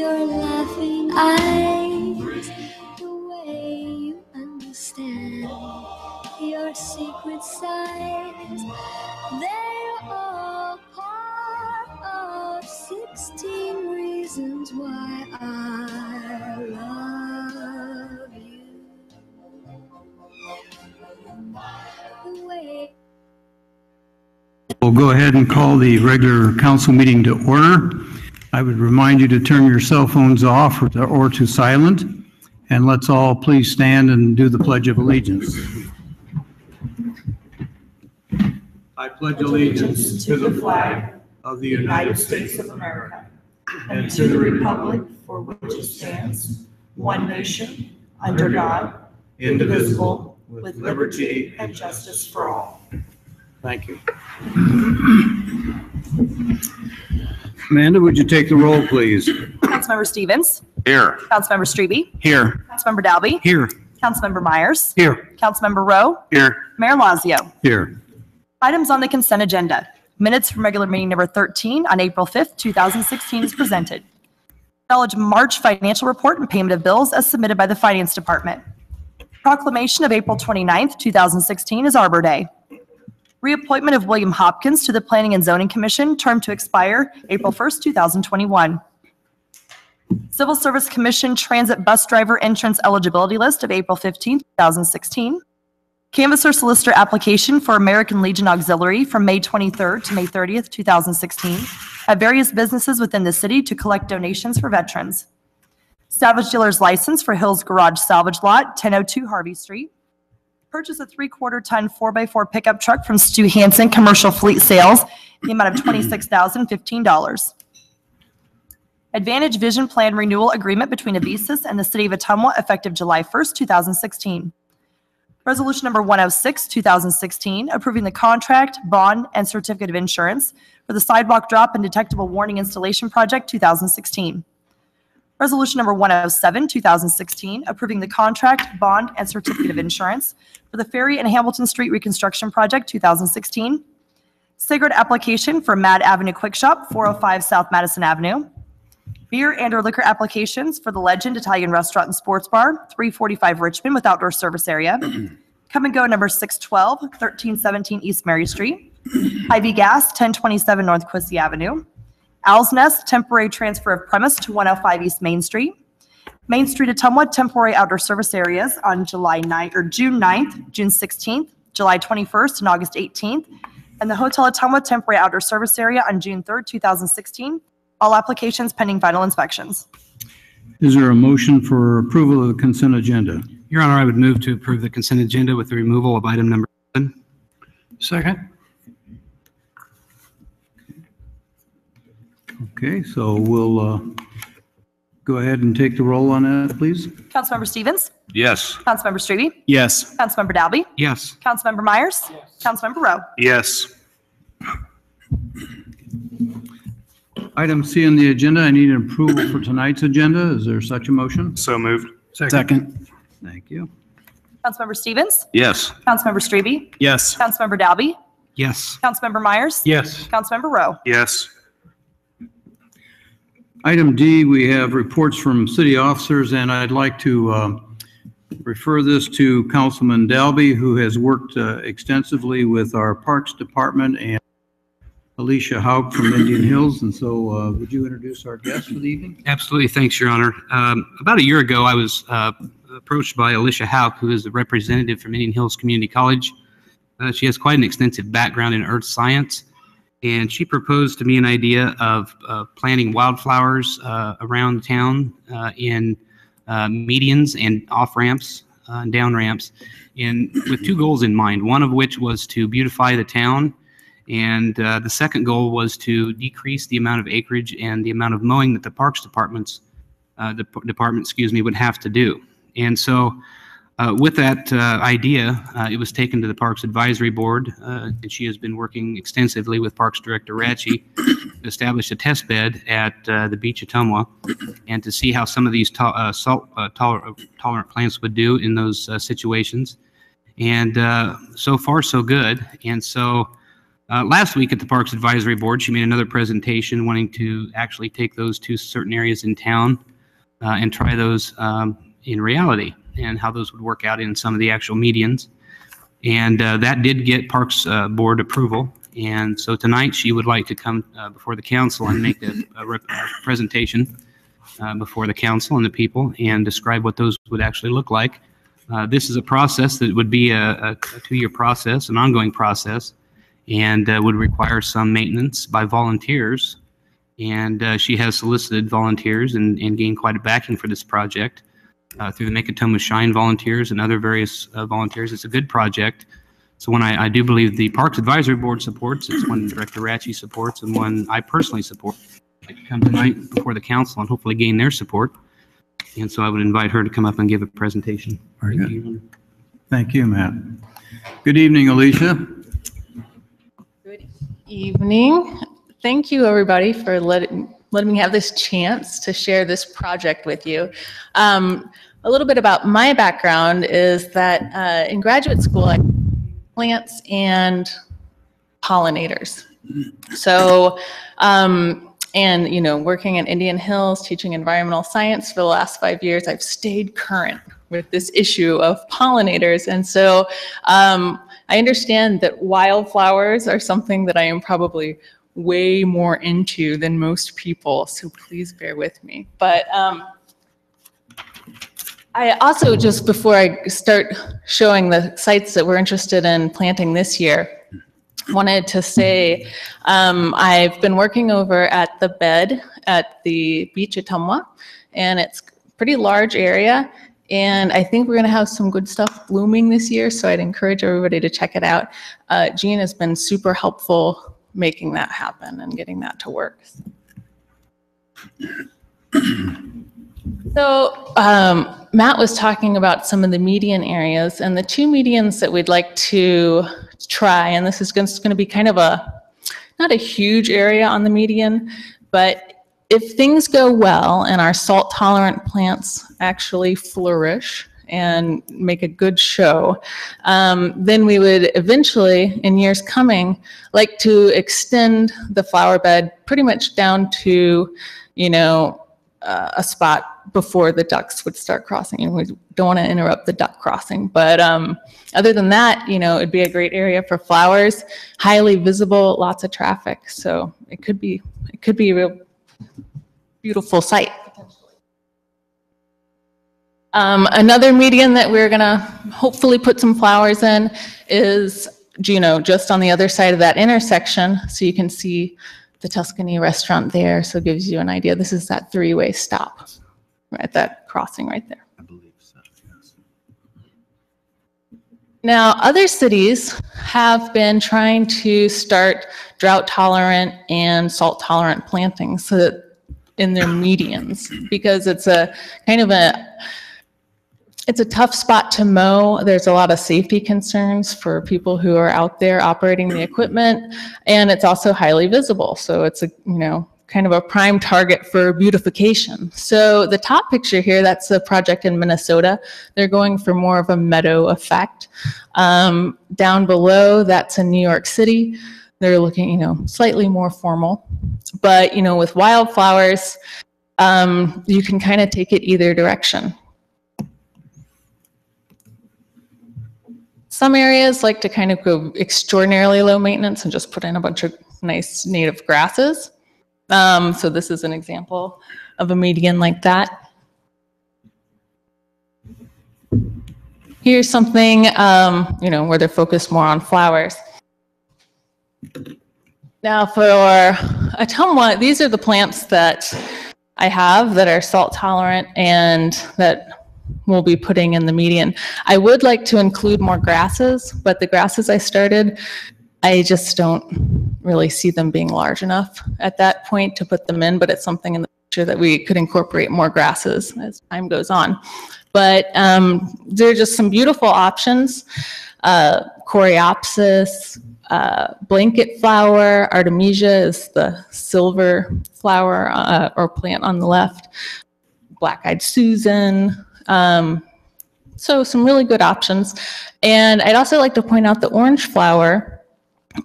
your laughing eyes, the way you understand your secret sighs. They're all part of 16 reasons why I love you. The way. We'll go ahead and call the regular council meeting to order. I would remind you to turn your cell phones off or to silent, and let's all please stand and do the Pledge of Allegiance. I pledge allegiance to the flag of the United States of America and to the republic for which it stands, one nation, under God, indivisible, with liberty and justice for all. Thank you. Amanda, would you take the roll, please? Councilmember Stevens. Here. Councilmember Strebe. Here. Councilmember Dalby. Here. Councilmember Myers. Here. Councilmember Rowe. Here. Mayor Lazio. Here. Items on the consent agenda. Minutes from regular meeting number 13 on April 5th, 2016 is presented. Acknowledge March financial report and payment of bills as submitted by the Finance Department. Proclamation of April 29th, 2016 is Arbor Day. Reappointment of William Hopkins to the Planning and Zoning Commission, term to expire April 1st, 2021. Civil Service Commission Transit Bus Driver Entrance Eligibility List of April 15th, 2016. Canvasser Solicitor Application for American Legion Auxiliary from May 23rd to May 30th, 2016 at various businesses within the city to collect donations for veterans. Salvage Dealer's License for Hills Garage Salvage Lot, 1002 Harvey Street. Purchase a 3/4-ton 4x4 pickup truck from Stu Hansen Commercial Fleet Sales in the amount of $26,015. Advantage Vision Plan Renewal Agreement between Avisis and the City of Ottumwa effective July 1st, 2016. Resolution number 106, 2016, approving the contract, bond, and certificate of insurance for the Sidewalk Drop and Detectable Warning Installation Project 2016. Resolution number 107, 2016, approving the contract, bond, and certificate of insurance for the Ferry and Hamilton Street Reconstruction Project 2016. Cigarette application for Mad Avenue Quick Shop, 405 South Madison Avenue. Beer and/or liquor applications for the Legend Italian Restaurant and Sports Bar, 345 Richmond with outdoor service area. Come and Go number 612, 1317 East Mary Street. Ivy Gas, 1027 North Quincy Avenue. Owl's Nest, temporary transfer of premise to 105 East Main Street. Main Street Ottumwa, temporary outdoor service areas on June 9th, June 16th, July 21st, and August 18th. And the Hotel Ottumwa, temporary outdoor service area on June 3rd, 2016. All applications pending final inspections. Is there a motion for approval of the consent agenda? Your Honor, I would move to approve the consent agenda with the removal of item number 7. Second. Okay, so we'll go ahead and take the roll on that, please. Councilmember Stevens. Yes. Councilmember Strebe. Yes. Councilmember Dalby. Yes. Councilmember Myers. Yes. Councilmember Rowe. Yes. Item C on the agenda, I need an approval for tonight's agenda. Is there such a motion? So moved. Second. Thank you. Councilmember Stevens. Yes. Councilmember Strebe. Yes. Councilmember Dalby. Yes. Councilmember Myers. Yes. Councilmember Rowe. Yes. Item D, we have reports from city officers, and I'd like to refer this to Councilman Dalby, who has worked extensively with our Parks Department, and Alicia Haug from Indian Hills. And so would you introduce our guest for the evening? Absolutely. Thanks, Your Honor. About a year ago, I was approached by Alicia Haug, who is the representative from Indian Hills Community College. She has quite an extensive background in earth science, and she proposed to me an idea of planting wildflowers around town in medians and off-ramps and down ramps, and with two goals in mind, one of which was to beautify the town, and the second goal was to decrease the amount of acreage and the amount of mowing that the Parks Department, would have to do. And so with that idea, it was taken to the Parks Advisory Board, and she has been working extensively with Parks Director Ratchie to establish a test bed at the beach Ottumwa, and to see how some of these salt-tolerant plants would do in those situations. And so far, so good. And so Last week at the Parks Advisory Board, she made another presentation wanting to actually take those to certain areas in town and try those in reality and how those would work out in some of the actual medians. And that did get Parks Board approval. And so tonight she would like to come before the council and make a presentation before the council and the people and describe what those would actually look like. This is a process that would be a 2-year process, an ongoing process, and would require some maintenance by volunteers. And she has solicited volunteers and gained quite a backing for this project through the Make Ottumwa Shine volunteers and other various volunteers. It's a good project. So one I do believe the Parks Advisory Board supports, it's one Director Ratchey supports, and one I personally support. I'd like to come tonight before the council and hopefully gain their support. And so I would invite her to come up and give a presentation. Very good. Thank you, Matt. Good evening, Alicia. Good evening. Thank you, everybody, for letting me have this chance to share this project with you. A little bit about my background is that in graduate school, I plants and pollinators. So, and, you know, working in Indian Hills, teaching environmental science for the last 5 years, I've stayed current with this issue of pollinators. And so I understand that wildflowers are something that I am probably way more into than most people, so please bear with me. But I also, just before I start showing the sites that we're interested in planting this year, wanted to say I've been working over at the bed at the beach at Ottumwa, and it's a pretty large area, and I think we're going to have some good stuff blooming this year, so I'd encourage everybody to check it out. Jean has been super helpful making that happen and getting that to work. So Matt was talking about some of the median areas, and the 2 medians that we'd like to try, and this is going to be kind of not a huge area on the median, but if things go well and our salt tolerant plants actually flourish and make a good show, then we would eventually, in years coming, like to extend the flower bed pretty much down to, you know, a spot before the ducks would start crossing. You know, we don't want to interrupt the duck crossing, but other than that, you know, it'd be a great area for flowers, highly visible, lots of traffic. So it could be a real beautiful site. Another median that we're gonna hopefully put some flowers in is, you know, just on the other side of that intersection, so you can see the Tuscany restaurant there, so it gives you an idea. This is that 3-way stop, right, that crossing right there. I believe so, yes. Now, other cities have been trying to start drought-tolerant and salt-tolerant plantings so that in their medians, because it's a kind of it's a tough spot to mow. There's a lot of safety concerns for people who are out there operating the equipment, and it's also highly visible. So it's a, you know, kind of a prime target for beautification. So the top picture here, that's a project in Minnesota. They're going for more of a meadow effect. Down below, that's in New York City. They're looking, you know, slightly more formal. But, you know, with wildflowers, you can kind of take it either direction. Some areas like to kind of go extraordinarily low maintenance and just put in a bunch of nice native grasses. So this is an example of a median like that. Here's something, you know, where they're focused more on flowers. Now for Ottumwa, these are the plants that I have that are salt tolerant and that we'll be putting in the median. I would like to include more grasses, but the grasses I started, I just don't really see them being large enough at that point to put them in, but it's something in the future that we could incorporate more grasses as time goes on. But there are just some beautiful options. Coreopsis, blanket flower, Artemisia is the silver flower or plant on the left, black-eyed Susan. So some really good options. And I'd also like to point out the orange flower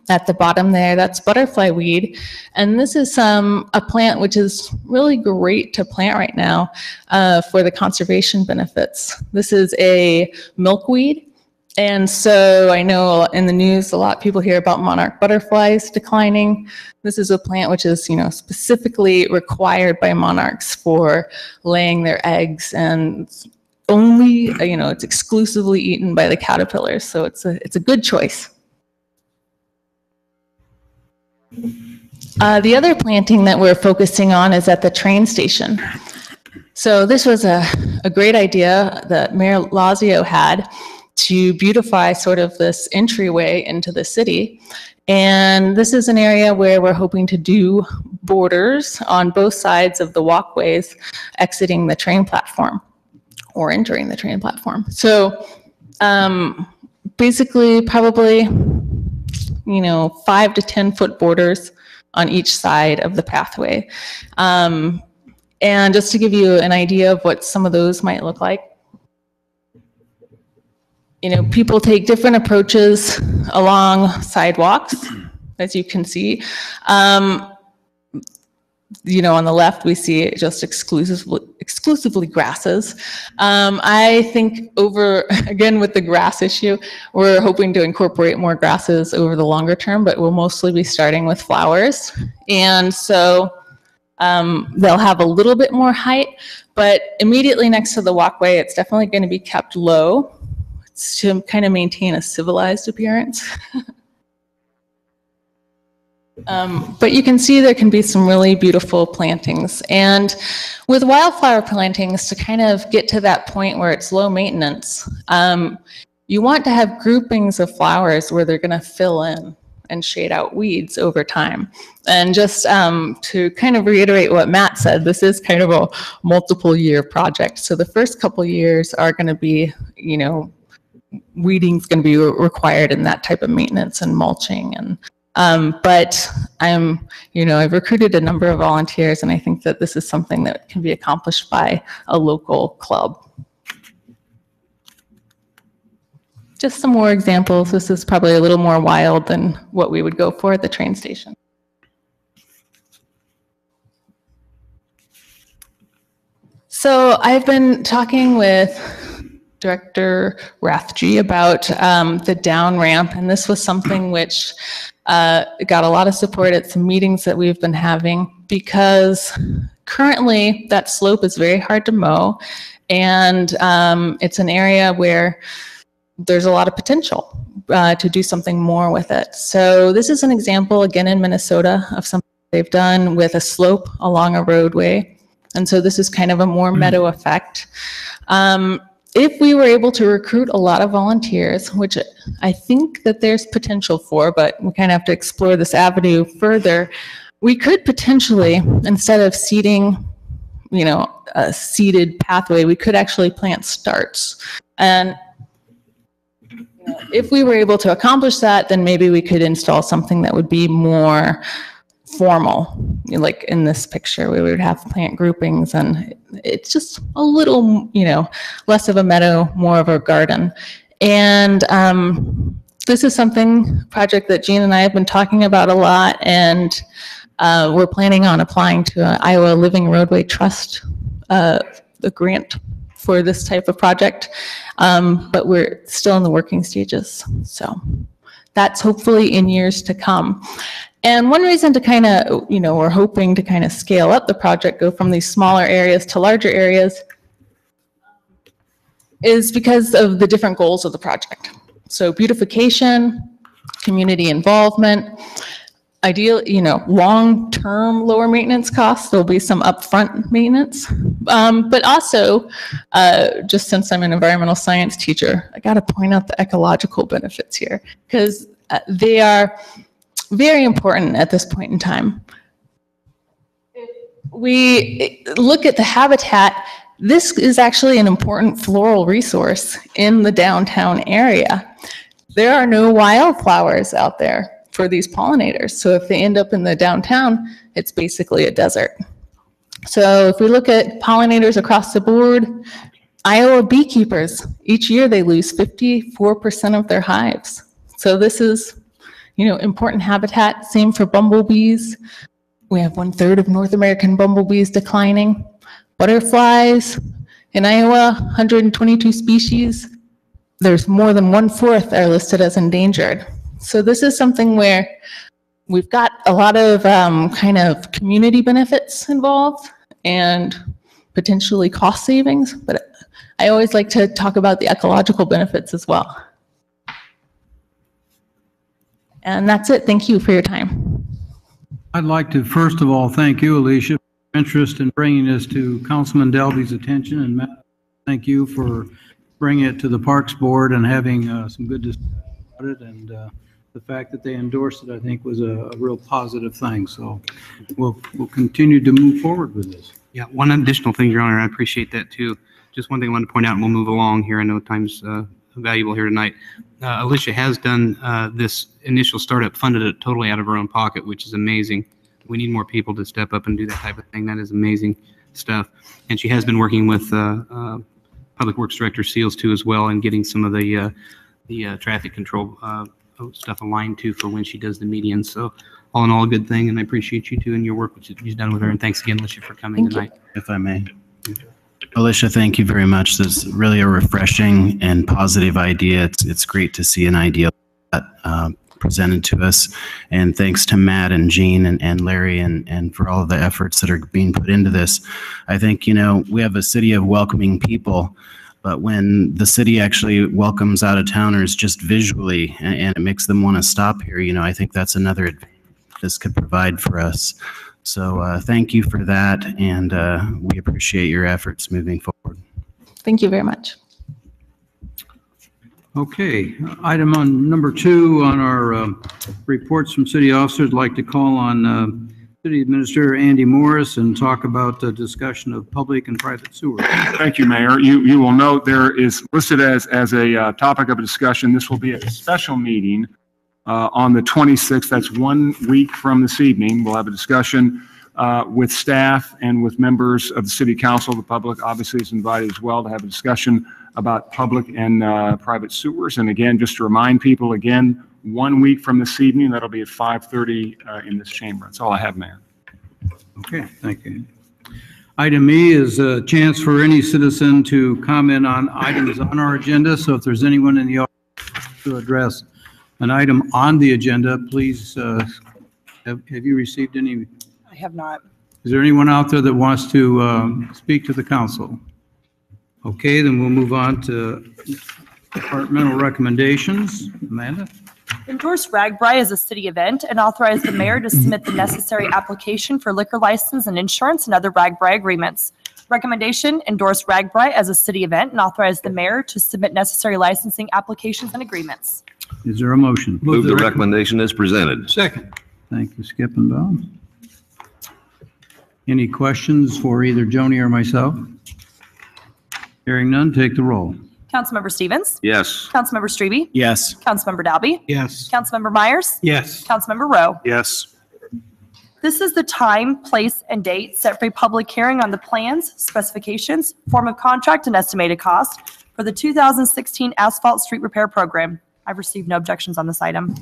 at the bottom there, that's butterfly weed. And this is a plant which is really great to plant right now for the conservation benefits. This is a milkweed. And so I know in the news, a lot of people hear about monarch butterflies declining. This is a plant which is, specifically required by monarchs for laying their eggs, and only, it's exclusively eaten by the caterpillars. So it's a good choice. The other planting that we're focusing on is at the train station. So this was a great idea that Mayor Lazio had to beautify sort of this entryway into the city. And this is an area where we're hoping to do borders on both sides of the walkways exiting the train platform or entering the train platform. So basically probably 5 to 10 foot borders on each side of the pathway. And just to give you an idea of what some of those might look like, people take different approaches along sidewalks, as you can see. On the left, we see just exclusively grasses. I think again, with the grass issue, we're hoping to incorporate more grasses over the longer term, but we'll mostly be starting with flowers. And so they'll have a little bit more height, but immediately next to the walkway, it's definitely going to be kept low to kind of maintain a civilized appearance. But you can see there can be some really beautiful plantings. And with wildflower plantings, to kind of get to that point where it's low maintenance, you want to have groupings of flowers where they're going to fill in and shade out weeds over time. And just to kind of reiterate what Matt said, this is kind of a multiple year project. So the first couple years are going to be, weeding's going to be required in that type of maintenance and mulching. And but I've recruited a number of volunteers, and I think that this is something that can be accomplished by a local club. Just some more examples. This is probably a little more wild than what we would go for at the train station. So I've been talking with Director Rathje about the down ramp, and this was something which got a lot of support at some meetings that we've been having, because currently that slope is very hard to mow, and it's an area where there's a lot of potential to do something more with it. So this is an example, again, in Minnesota, of something they've done with a slope along a roadway. And so this is kind of a more meadow effect. If we were able to recruit a lot of volunteers, which I think that there's potential for, but we kind of have to explore this avenue further, we could potentially, instead of seeding, a seeded pathway, we could actually plant starts. And if we were able to accomplish that, then maybe we could install something that would be more formal. Like in this picture, we would have plant groupings, and it's just a little, less of a meadow, more of a garden. And this is project that Jean and I have been talking about a lot, and we're planning on applying to an Iowa Living Roadway Trust, the grant for this type of project, but we're still in the working stages. So that's hopefully in years to come. And one reason to kind of, we're hoping to kind of scale up the project, go from these smaller areas to larger areas, is because of the different goals of the project. So beautification, community involvement, ideal, long-term lower maintenance costs. There'll be some upfront maintenance, but also, just since I'm an environmental science teacher, I got to point out the ecological benefits here, because they are very important at this point in time. If we look at the habitat, this is actually an important floral resource in the downtown area. There are no wildflowers out there for these pollinators. So if they end up in the downtown, it's basically a desert. So if we look at pollinators across the board, Iowa beekeepers, each year they lose 54% of their hives. So this is, important habitat. Same for bumblebees. We have 1/3 of North American bumblebees declining. Butterflies in Iowa, 122 species. There's more than 1/4 are listed as endangered. So this is something where we've got a lot of kind of community benefits involved and potentially cost savings, but I always like to talk about the ecological benefits as well. And that's it. Thank you for your time. I'd like to, first of all, thank you, Alicia, for your interest in bringing this to Councilman Delby's attention. And Matt, thank you for bringing it to the Parks Board and having some good discussion about it. And the fact that they endorsed it, I think, was a real positive thing. So we'll continue to move forward with this. Yeah, one additional thing, Your Honor, I appreciate that too. Just one thing I wanted to point out, and we'll move along here. I know time's valuable here tonight. Alicia has done this initial startup, funded it totally out of her own pocket, which is amazing. We need more people to step up and do that type of thing. That is amazing stuff. And she has been working with Public Works Director Seals too as well, and getting some of the traffic control stuff aligned too for when she does the median. So all in all, a good thing, and I appreciate you too and your work which you've done with her. And thanks again, Alicia, for coming tonight. If I may. Alicia, thank you very much. This is really a refreshing and positive idea. It's great to see an idea presented to us. And thanks to Matt and Jean and Larry and for all of the efforts that are being put into this. I think, we have a city of welcoming people, but when the city actually welcomes out-of-towners just visually and it makes them want to stop here, I think that's another advantage this could provide for us. So thank you for that, and we appreciate your efforts moving forward. Thank you very much. Okay, item on number 2 on our reports from city officers. I'd like to call on City Administrator Andy Morris and talk about the discussion of public and private sewers. Thank you, Mayor. You will note there is listed as a topic of a discussion. This will be a special meeting on the 26th. That's 1 week from this evening. We'll have a discussion with staff and with members of the City Council. The public obviously is invited as well to have a discussion about public and private sewers. And again, just to remind people, again, 1 week from this evening, that'll be at 5:30 in this chamber. That's all I have, Mayor. Okay, thank you. Item E is a chance for any citizen to comment on items on our agenda. So if there's anyone in the audience to address an item on the agenda, please, have you received any? I have not. Is there anyone out there that wants to speak to the council? Okay, then we'll move on to departmental recommendations. Amanda? Endorse RAGBRAI as a city event and authorize the mayor to submit the necessary application for liquor license and insurance and other RAGBRAI agreements. Recommendation, endorse RAGBRAI as a city event and authorize the mayor to submit necessary licensing applications and agreements. Is there a motion? Move the recommendation as presented. Second. Thank you, Skip and Val. Any questions for either Joni or myself? Hearing none, take the roll. Councilmember Stevens? Yes. Councilmember Strebe? Yes. Councilmember Dalby? Yes. Councilmember Myers? Yes. Councilmember Rowe? Yes. This is the time, place, and date set for a public hearing on the plans, specifications, form of contract, and estimated cost for the 2016 asphalt street repair program. I've received no objections on this item.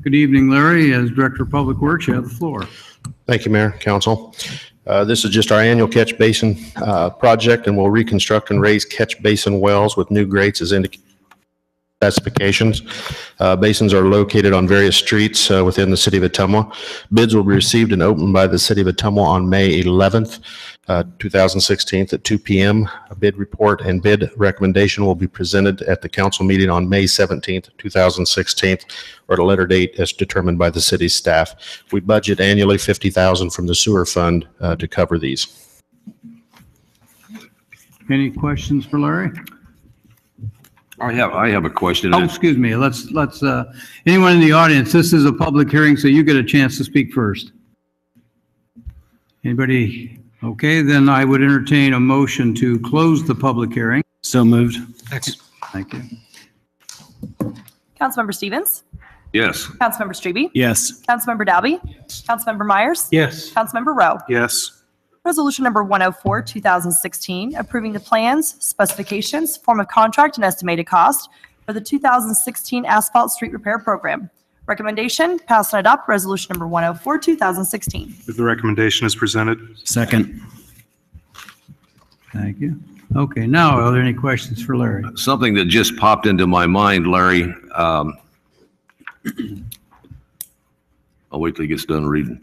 Good evening, Larry. As Director of Public Works, you have the floor. Thank you, Mayor, Council. This is just our annual catch basin project, and we'll reconstruct and raise catch basin wells with new grates as indicated specifications. Basins are located on various streets within the city of Ottumwa. Bids will be received and opened by the city of Ottumwa on May 11th, 2016 at 2 p.m. A bid report and bid recommendation will be presented at the council meeting on May 17th, 2016, or at a later date as determined by the city staff. We budget annually $50,000 from the sewer fund to cover these. Any questions for Larry? I have a question. Oh, excuse me. Let's anyone in the audience, this is a public hearing, so you get a chance to speak first. Anybody? Okay, then I would entertain a motion to close the public hearing. So moved. Thank you. Councilmember Stevens? Yes. Councilmember Strebe? Yes. Councilmember Dalby? Councilmember Myers? Yes. Councilmember Rowe? Yes. Resolution number 104, 2016, approving the plans, specifications, form of contract, and estimated cost for the 2016 asphalt street repair program. Recommendation, pass and adopt resolution number 104, 2016. Move the recommendation as presented. Second. Thank you. Okay, now, are there any questions for Larry? Something that just popped into my mind, Larry. I'll wait till he gets done reading.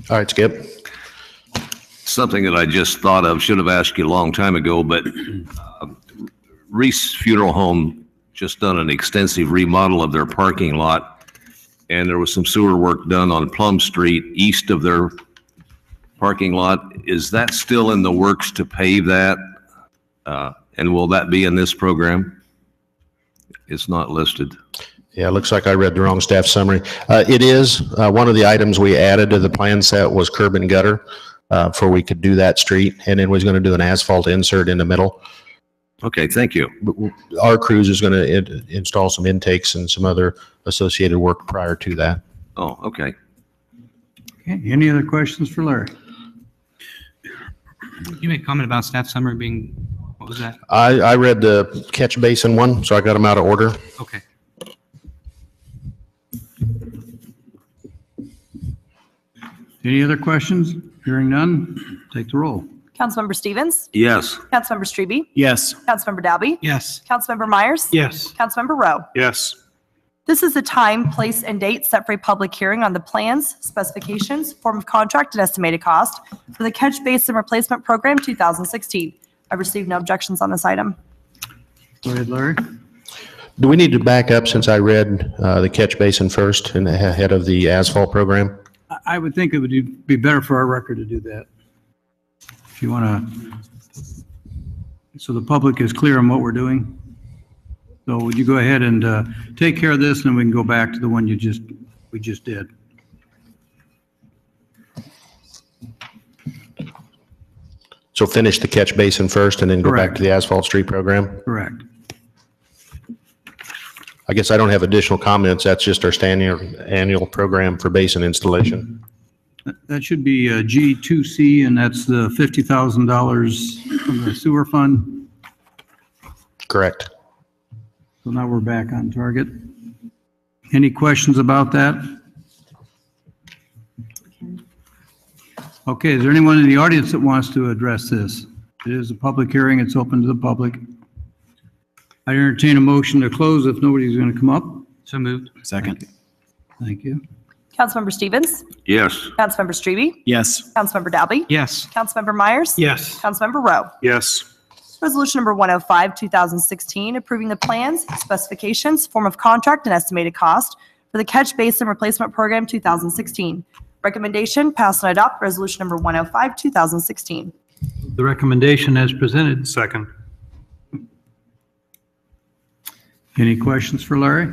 All right, Skip. Something that I just thought of, should have asked you a long time ago, but Reese Funeral Home just done an extensive remodel of their parking lot, and there was some sewer work done on Plum Street east of their parking lot. Is that still in the works to pave that? And will that be in this program? It's not listed. Yeah, it looks like I read the wrong staff summary. It is, one of the items we added to the plan set was curb and gutter, for we could do that street, and then was going to do an asphalt insert in the middle. Okay, thank you. Our crews is going to install some intakes and some other associated work prior to that. Oh, okay. Okay, any other questions for Larry? You made a comment about staff summary being, what was that? I read the catch basin one, so I got them out of order. Okay. Any other questions? Hearing none, take the roll. Councilmember Stevens? Yes. Councilmember Strebe? Yes. Councilmember Dalby? Yes. Councilmember Myers? Yes. Councilmember Rowe? Yes. This is the time, place, and date set for a public hearing on the plans, specifications, form of contract, and estimated cost for the Catch Basin Replacement Program 2016. I've received no objections on this item. Go ahead, Larry. Do we need to back up since I read the catch basin first and ahead of the asphalt program? I would think it would be better for our record to do that. If you want to, so the public is clear on what we're doing. So would you go ahead and take care of this, and then we can go back to the one we just did. So finish the catch basin first and then go back Correct. to the asphalt street program? Correct. I guess I don't have additional comments. That's just our standing annual program for basin installation. That should be G2C, and that's the $50,000 from the sewer fund. Correct. So now we're back on target. Any questions about that? Okay, is there anyone in the audience that wants to address this? It is a public hearing, it's open to the public. I entertain a motion to close if nobody's going to come up. So moved. Second. Thank you. Councilmember Stevens? Yes. Councilmember Strebe? Yes. Councilmember Dalby? Yes. Councilmember Myers? Yes. Councilmember Rowe? Yes. Resolution number 105, 2016, approving the plans, specifications, form of contract, and estimated cost for the Catch Basin Replacement Program 2016. Recommendation, pass and adopt resolution number 105, 2016. The recommendation as presented. Second. Any questions for Larry?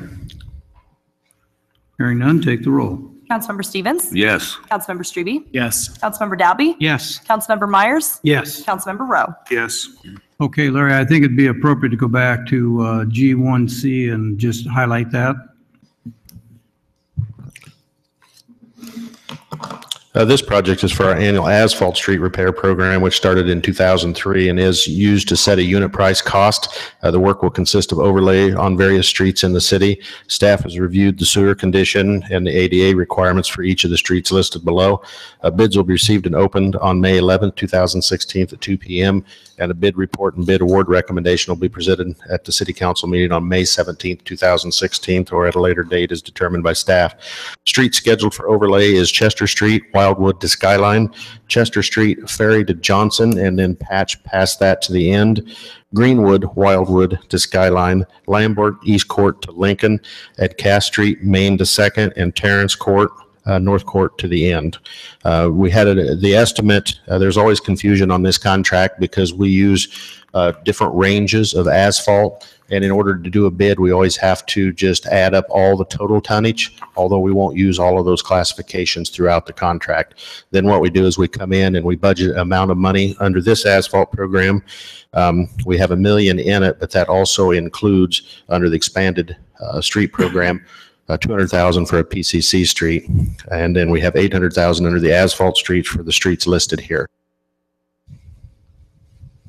Hearing none, take the roll. Councilmember Stevens? Yes. Councilmember Strebe? Yes. Councilmember Dalby? Yes. Councilmember Myers? Yes. Councilmember Rowe? Yes. Okay, Larry, I think it'd be appropriate to go back to G1C and just highlight that. This project is for our annual asphalt street repair program, which started in 2003 and is used to set a unit price cost. The work will consist of overlay on various streets in the city. Staff has reviewed the sewer condition and the ADA requirements for each of the streets listed below. Bids will be received and opened on May 11th, 2016 at 2 p.m. And a bid report and bid award recommendation will be presented at the city council meeting on May 17th, 2016, or at a later date as determined by staff. Street scheduled for overlay is Chester Street, Wildwood to Skyline, Chester Street, Ferry to Johnson, and then patch past that to the end. Greenwood, Wildwood to Skyline, Lambert, East Court to Lincoln, at Cass Street, Main to Second, and Terrence Court, North Court to the end. We had the estimate. There's always confusion on this contract because we use different ranges of asphalt. And in order to do a bid, we always have to just add up all the total tonnage, although we won't use all of those classifications throughout the contract. Then what we do is we come in and we budget an amount of money under this asphalt program. We have $1 million in it, but that also includes under the expanded street program, 200,000 for a PCC street, and then we have 800,000 under the asphalt streets for the streets listed here.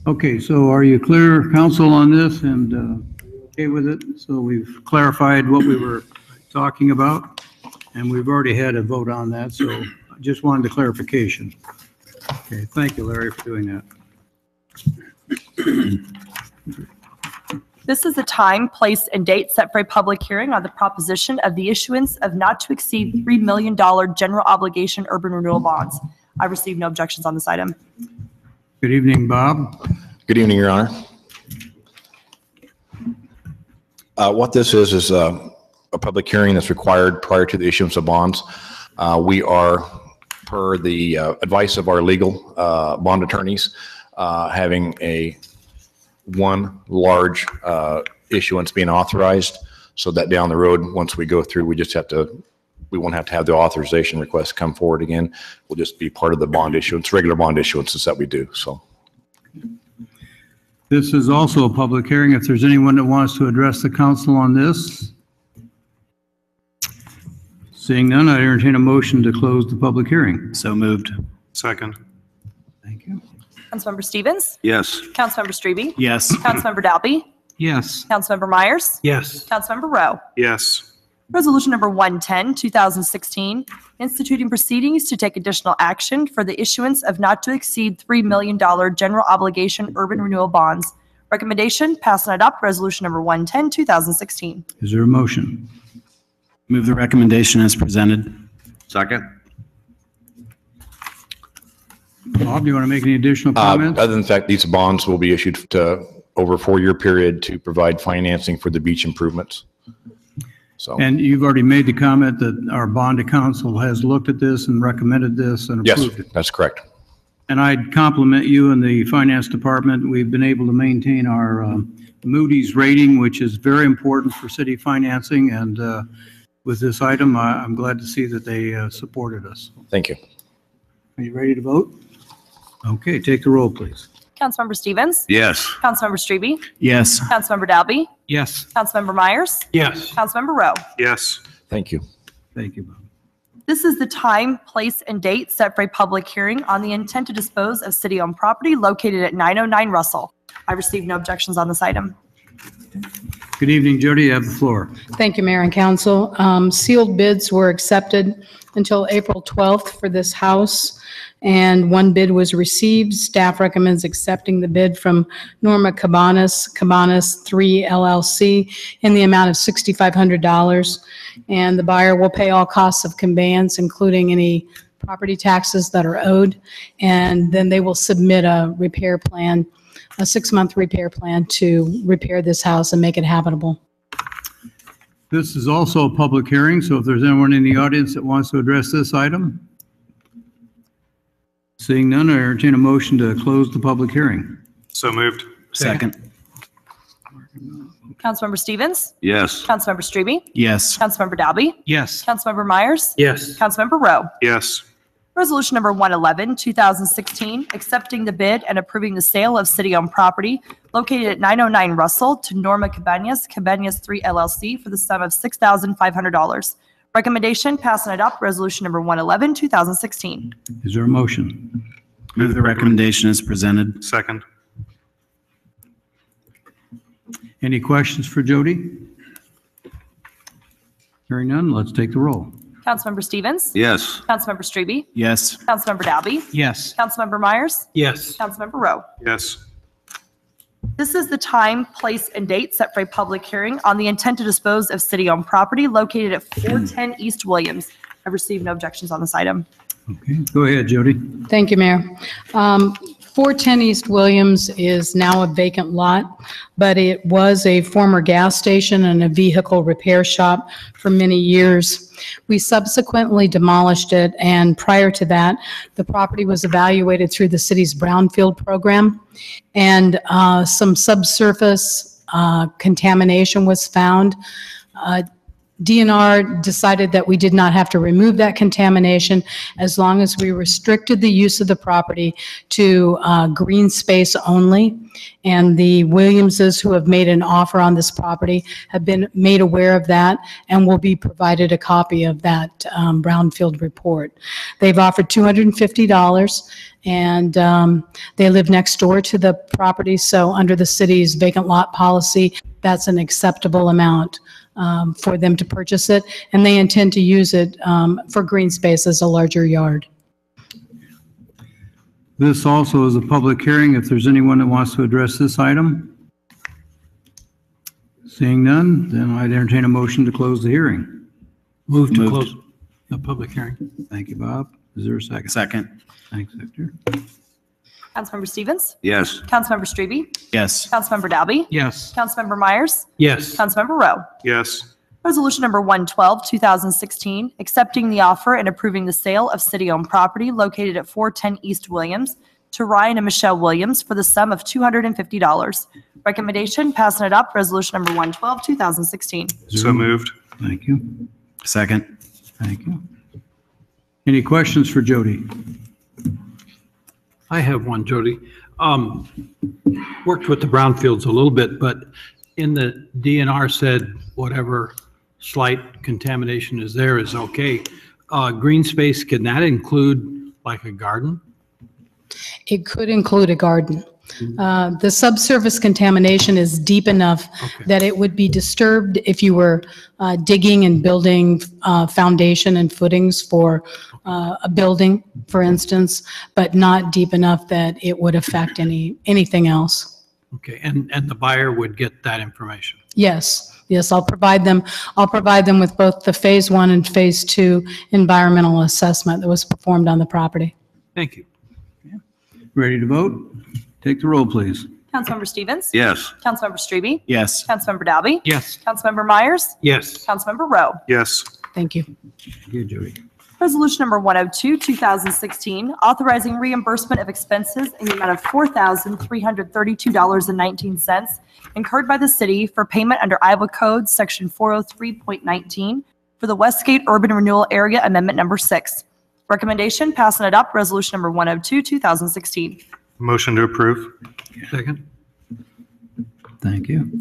Okay, so are you clear, council, on this and okay with it? So we've clarified what we were talking about, and we've already had a vote on that, so I just wanted the clarification. Okay, thank you, Larry, for doing that. This is the time, place, and date set for a public hearing on the proposition of the issuance of not to exceed $3 million general obligation urban renewal bonds. I received no objections on this item. Good evening, Bob. Good evening, Your Honor. What this is a public hearing that's required prior to the issuance of bonds. We are, per the advice of our legal bond attorneys, having one large issuance being authorized, so that down the road, once we go through, we won't have to have the authorization request come forward again. We'll just be part of the bond issuance, regular bond issuances that we do, so. This is also a public hearing. If there's anyone that wants to address the council on this. Seeing none, I entertain a motion to close the public hearing. So moved. Second. Thank you. Councilmember Stevens? Yes. Councilmember Strebe? Yes. Councilmember Dalby? Yes. Councilmember Myers? Yes. Councilmember Rowe? Yes. Resolution number 110, 2016, instituting proceedings to take additional action for the issuance of not to exceed $3 million general obligation urban renewal bonds. Recommendation, pass and adopt resolution number 110, 2016. Is there a motion? Move the recommendation as presented. Second? Bob, do you want to make any additional comments? Other than the fact, these bonds will be issued to over a 4-year period to provide financing for the beach improvements. So, And you've already made the comment that our bond council has looked at this and recommended this and yes, approved it. that's correct. And I'd compliment you and the finance department. We've been able to maintain our Moody's rating, which is very important for city financing. And with this item, I'm glad to see that they supported us. Thank you. Are you ready to vote? Okay, take the roll, please. Councilmember Stevens? Yes. Councilmember Strebe? Yes. Councilmember Dalby? Yes. Councilmember Myers? Yes. Councilmember Rowe? Yes. Thank you. Thank you, Bob. This is the time, place, and date set for a public hearing on the intent to dispose of city-owned property located at 909 Russell. I received no objections on this item. Good evening, Jody. You have the floor. Thank you, Mayor and Council. Sealed bids were accepted until April 12th for this house, and one bid was received. Staff recommends accepting the bid from Norma Cabanas 3 LLC in the amount of $6,500, and the buyer will pay all costs of conveyance, including any property taxes that are owed, and then they will submit a repair plan, a 6-month repair plan to repair this house and make it habitable. This is also a public hearing, so if there's anyone in the audience that wants to address this item. Seeing none, I entertain a motion to close the public hearing. So moved. Second. Councilmember Stevens? Yes. Councilmember Strebe? Yes. Councilmember Dalby? Yes. Councilmember Myers? Yes. Councilmember Rowe? Yes. Resolution number 111, 2016, accepting the bid and approving the sale of city-owned property located at 909 Russell to Norma Cabanas 3 LLC for the sum of $6,500. Recommendation, pass and adopt resolution number 111, 2016. Is there a motion? Move the recommendation as presented. Second. Any questions for Jody? Hearing none, let's take the roll. Councilmember Stevens? Yes. Councilmember Strebe? Yes. Councilmember Dalby? Yes. Councilmember Myers? Yes. Councilmember Rowe? Yes. This is the time, place, and date set for a public hearing on the intent to dispose of city-owned property located at 410 East Williams. I've received no objections on this item. Okay, go ahead, Jody. Thank you, Mayor. 410 East Williams is now a vacant lot, but it was a former gas station and a vehicle repair shop for many years. We subsequently demolished it, and prior to that, the property was evaluated through the city's brownfield program, and some subsurface contamination was found. DNR decided that we did not have to remove that contamination as long as we restricted the use of the property to green space only. And the Williamses who have made an offer on this property have been made aware of that and will be provided a copy of that brownfield report. They've offered $250, and they live next door to the property, so under the city's vacant lot policy, that's an acceptable amount for them to purchase it, and they intend to use it for green space as a larger yard. This also is a public hearing. If there's anyone that wants to address this item. Seeing none, then I'd entertain a motion to close the hearing. Move to close the public hearing. Thank you, Bob. Is there a second? Second. Thanks, Victor. Councilmember Stevens? Yes. Councilmember Strebe? Yes. Councilmember Dalby? Yes. Councilmember Myers? Yes. Councilmember Rowe? Yes. Resolution number 112, 2016, accepting the offer and approving the sale of city-owned property located at 410 East Williams to Ryan and Michelle Williams for the sum of $250. Recommendation, pass and adopt resolution number 112, 2016. So moved. Thank you. Second. Thank you. Any questions for Jody? I have one, Jody. Worked with the brownfields a little bit, but in the DNR said whatever slight contamination is there is okay. Green space, can that include like a garden? It could include a garden. The subsurface contamination is deep enough that it would be disturbed if you were digging and building foundation and footings for a building, for instance, but not deep enough that it would affect anything else. Okay, and the buyer would get that information? Yes, yes, I'll provide them with both the phase 1 and phase 2 environmental assessment that was performed on the property. Thank you. Ready to vote? Take the roll, please. Councilmember Stevens? Yes. Councilmember Strebe? Yes. Councilmember Dalby? Yes. Councilmember Myers? Yes. Councilmember Rowe? Yes. Thank you. Thank you, Jody. Resolution number 102, 2016, authorizing reimbursement of expenses in the amount of $4,332.19 incurred by the city for payment under Iowa Code Section 403.19 for the Westgate Urban Renewal Area Amendment Number 6. Recommendation, pass and adopt resolution number 102, 2016. Motion to approve. Second. Thank you.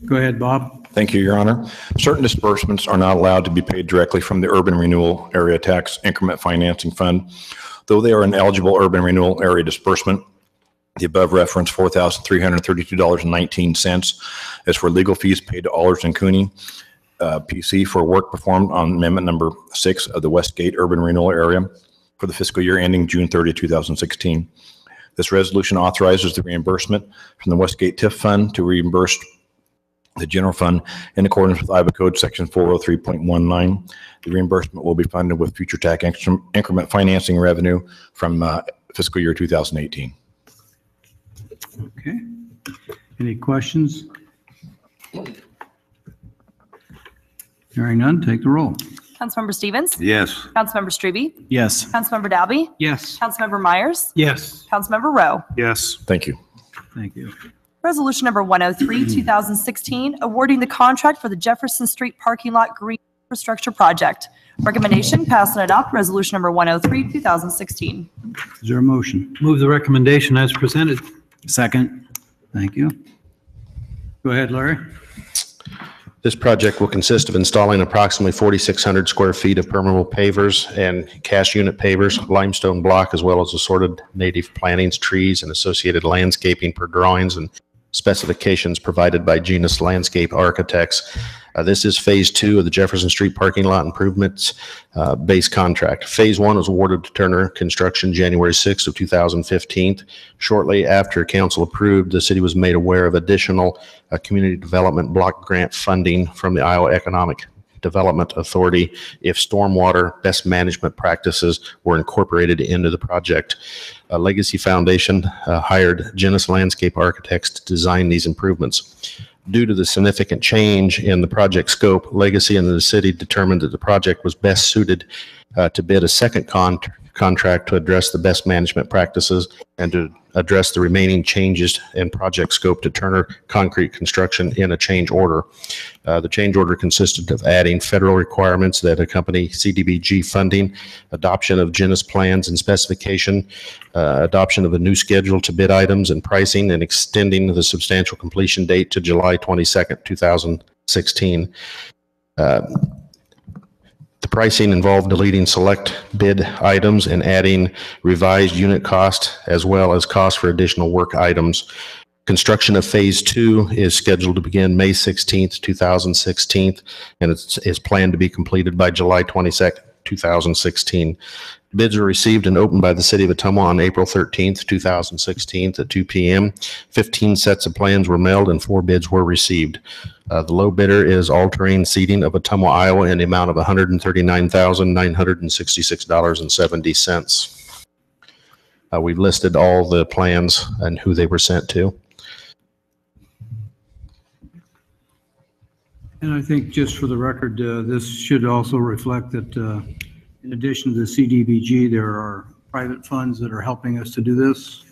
Go ahead, Bob. Thank you, Your Honor. Certain disbursements are not allowed to be paid directly from the Urban Renewal Area Tax Increment Financing Fund. Though they are an eligible urban renewal area disbursement, the above referenced $4,332.19 is for legal fees paid to Allers and Cooney, PC, for work performed on Amendment Number 6 of the Westgate Urban Renewal Area for the fiscal year ending June 30, 2016. This resolution authorizes the reimbursement from the Westgate TIF Fund to reimburse the general fund in accordance with Iowa Code Section 403.19. The reimbursement will be funded with future tax increment financing revenue from fiscal year 2018. Okay. Any questions? Hearing none, take the roll. Councilmember Stevens? Yes. Councilmember Strebe? Yes. Councilmember Dalby? Yes. Councilmember Myers? Yes. Councilmember Rowe? Yes. Thank you. Thank you. Resolution number 103, 2016, awarding the contract for the Jefferson Street Parking Lot Green Infrastructure Project. Recommendation, pass and adopt resolution number 103, 2016. Is there a motion? Move the recommendation as presented. Second. Thank you. Go ahead, Larry. This project will consist of installing approximately 4,600 square feet of permeable pavers and cast unit pavers, limestone block, as well as assorted native plantings, trees, and associated landscaping per drawings and specifications provided by Genus Landscape Architects. This is phase 2 of the Jefferson Street parking lot improvements base contract. Phase 1 was awarded to Turner Construction January 6th of 2015. Shortly after council approved, the city was made aware of additional community development block grant funding from the Iowa Economic Development Authority if stormwater best management practices were incorporated into the project. Legacy Foundation hired Genus Landscape Architects to design these improvements. Due to the significant change in the project scope, Legacy and the city determined that the project was best suited to bid a second contract to address the best management practices and to address the remaining changes in project scope to Turner Concrete Construction in a change order. The change order consisted of adding federal requirements that accompany CDBG funding, adoption of GENIS plans and specification, adoption of a new schedule to bid items and pricing, and extending the substantial completion date to July 22nd, 2016. The pricing involved deleting select bid items and adding revised unit cost as well as cost for additional work items. Construction of Phase 2 is scheduled to begin May 16th, 2016, and it's planned to be completed by July 22nd, 2016. Bids were received and opened by the City of Ottumwa on April 13th, 2016 at 2 p.m. 15 sets of plans were mailed and 4 bids were received. The low bidder is All Terrain Seating of Ottumwa, Iowa, in the amount of $139,966.70. We've listed all the plans and who they were sent to. And I think just for the record, this should also reflect that in addition to the CDBG, there are private funds that are helping us to do this.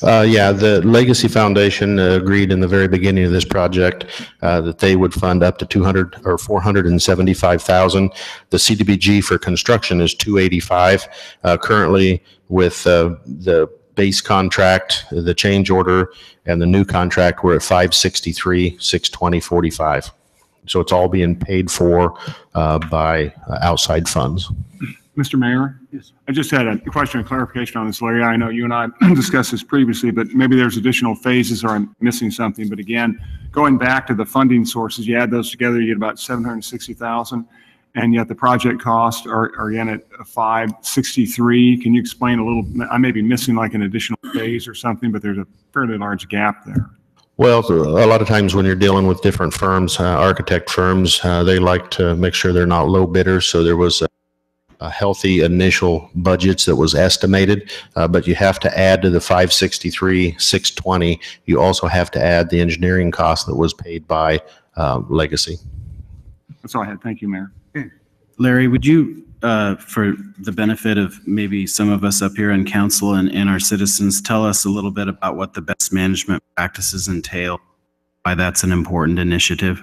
Yeah, the Legacy Foundation agreed in the very beginning of this project that they would fund up to $200 or $475,000. The CDBG for construction is $285. Currently, with the base contract, the change order, and the new contract, we're at $563, $620.45. So it's all being paid for by outside funds. Mr. Mayor? Yes. I just had a question of clarification on this, Larry. I know you and I discussed this previously, but maybe there's additional phases or I'm missing something. But again, going back to the funding sources, you add those together, you get about $760,000, and yet the project costs are again at $563. Can you explain a little? I may be missing like an additional phase or something, but there's a fairly large gap there. Well, a lot of times when you're dealing with different firms, architect firms, they like to make sure they're not low bidders. So there was a healthy initial budgets that was estimated, but you have to add to the 563, 620. You also have to add the engineering cost that was paid by Legacy. That's all I had. Thank you, Mayor. Larry, would you, for the benefit of maybe some of us up here in council and our citizens, tell us a little bit about what the best management practices entail, why that's an important initiative?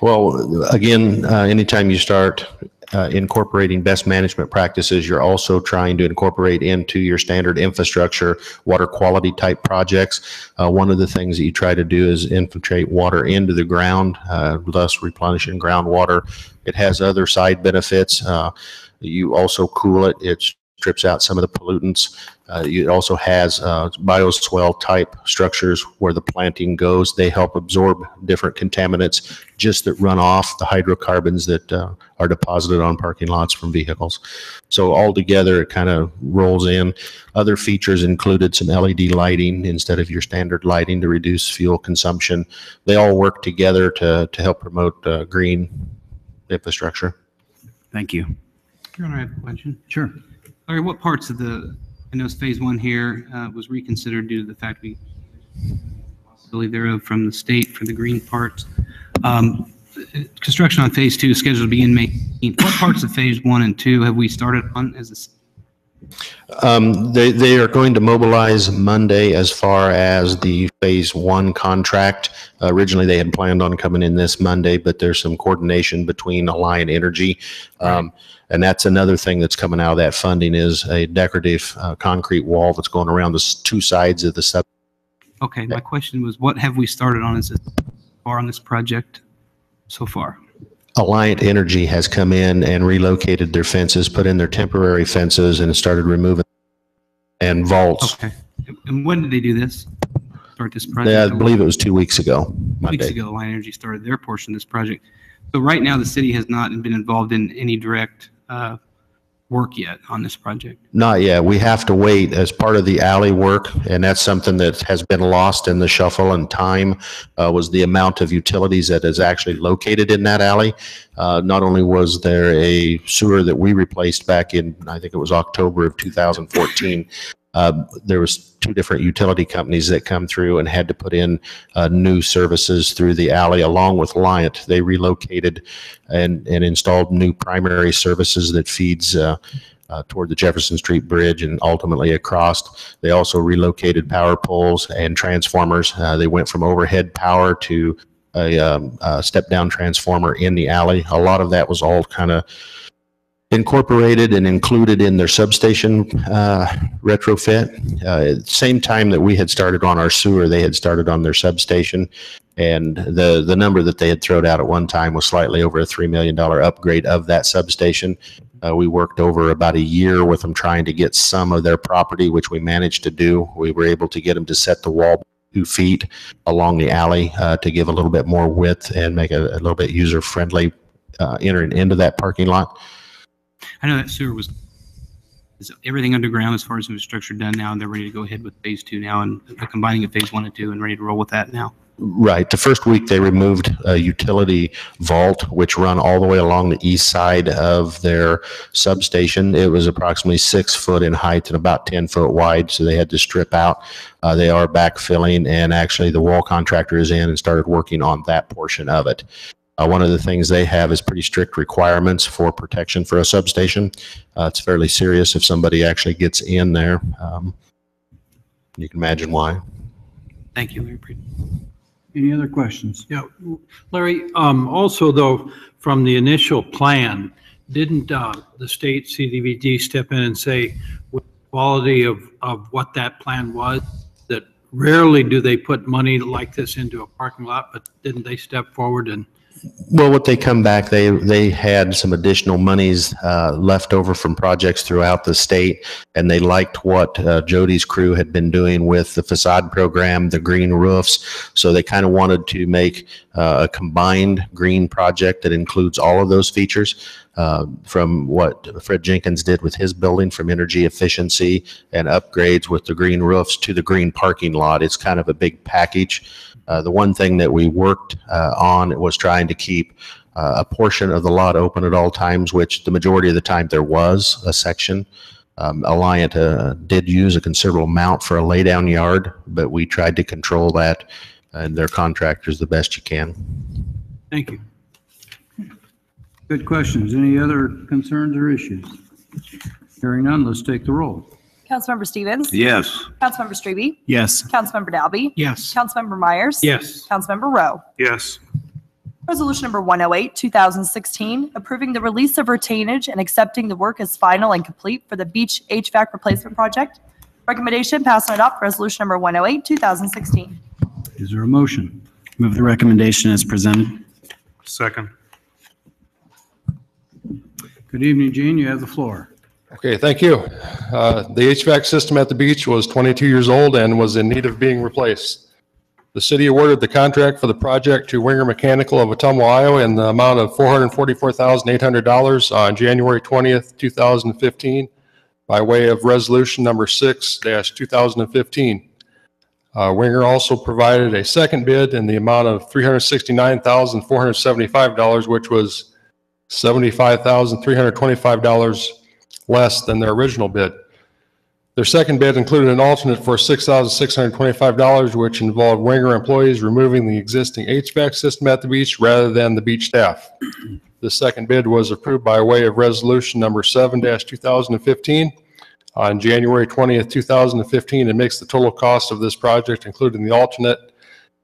Well, again, anytime you start incorporating best management practices, you're also trying to incorporate into your standard infrastructure water quality type projects. One of the things that you try to do is infiltrate water into the ground, thus replenishing groundwater. It has other side benefits. You also cool it. It strips out some of the pollutants. It also has bioswale type structures where the planting goes. They help absorb different contaminants just that run off the hydrocarbons that are deposited on parking lots from vehicles. So altogether, it kind of rolls in. Other features included some LED lighting instead of your standard lighting to reduce fuel consumption. They all work together to help promote green infrastructure. Thank you. Your Honor, I have a question. Sure. Larry, what parts of I know phase 1 here was reconsidered due to the fact we possibility thereof from the state for the green parts. Construction on phase 2 is scheduled to begin May 18th. What parts of phase 1 and 2 have we started on as a They are going to mobilize Monday as far as the phase 1 contract. Originally, they had planned on coming in this Monday, but there's some coordination between Alliant Energy. And that's another thing that's coming out of that funding is a decorative concrete wall that's going around the 2 sides of the sub. Okay, my question was, what have we started on as far on this project so far? Alliant Energy has come in and relocated their fences, put in their temporary fences, and started removing and vaults. Okay. And when did they do this? Start this project? Yeah, I believe it was 2 weeks ago. 2 weeks ago, Alliant Energy started their portion of this project. So right now, the city has not been involved in any direct work yet on this project. Not yet. We have to wait as part of the alley work, and that's something that has been lost in the shuffle and time, was the amount of utilities that is actually located in that alley. Not only was there a sewer that we replaced back in, I think it was October of 2014, There was two different utility companies that come through and had to put in new services through the alley along with Liant. They relocated and installed new primary services that feeds toward the Jefferson Street Bridge and ultimately across. They also relocated power poles and transformers. They went from overhead power to a step-down transformer in the alley. A lot of that was all kind of incorporated and included in their substation retrofit. At the same time that we had started on our sewer, they had started on their substation, and the number that they had thrown out at one time was slightly over a $3 million upgrade of that substation. We worked over about a year with them trying to get some of their property, which we managed to do. We were able to get them to set the wall 2 feet along the alley to give a little bit more width and make it a little bit user-friendly entering into that parking lot. I know that sewer is everything underground as far as infrastructure done now, and they're ready to go ahead with phase 2 now, and they're combining of phase 1 and 2 and ready to roll with that now. Right. The first week they removed a utility vault, which run all the way along the east side of their substation. It was approximately 6 foot in height and about 10 foot wide, so they had to strip out. They are backfilling, and actually the wall contractor is in and started working on that portion of it. One of the things they have is pretty strict requirements for protection for a substation. It's fairly serious if somebody actually gets in there. You can imagine why. Thank you. We appreciate it. Any other questions? Yeah, Larry, also though, from the initial plan, didn't the state CDBG step in and say with the quality of what that plan was, that rarely do they put money like this into a parking lot, but didn't they step forward and? Well, what they come back, they had some additional monies left over from projects throughout the state, and they liked what Jody's crew had been doing with the facade program, the green roofs. So they kind of wanted to make a combined green project that includes all of those features, from what Fred Jenkins did with his building, from energy efficiency and upgrades with the green roofs to the green parking lot. It's kind of a big package. The one thing that we worked on was trying to keep a portion of the lot open at all times, which the majority of the time there was a section. Alliant did use a considerable amount for a laydown yard, but we tried to control that, and their contractors the best you can. Thank you. Good questions. Any other concerns or issues? Hearing none, let's take the roll. Councilmember Stevens? Yes. Councilmember Strebe? Yes. Councilmember Dalby? Yes. Councilmember Myers? Yes. Councilmember Rowe? Yes. Resolution number 108, 2016, approving the release of retainage and accepting the work as final and complete for the beach HVAC replacement project. Recommendation, pass and adopt resolution number 108, 2016. Is there a motion? Move the recommendation as presented. Second. Good evening, Gene. You have the floor. Okay, thank you. The HVAC system at the beach was 22 years old and was in need of being replaced. The city awarded the contract for the project to Winger Mechanical of Ottumwa, Iowa in the amount of $444,800 on January 20th, 2015 by way of resolution number 6-2015. Winger also provided a second bid in the amount of $369,475, which was $75,325 less than their original bid. Their second bid included an alternate for $6,625, which involved Winger employees removing the existing HVAC system at the beach rather than the beach staff. The second bid was approved by way of resolution number 7-2015 on January 20th, 2015, and makes the total cost of this project, including the alternate,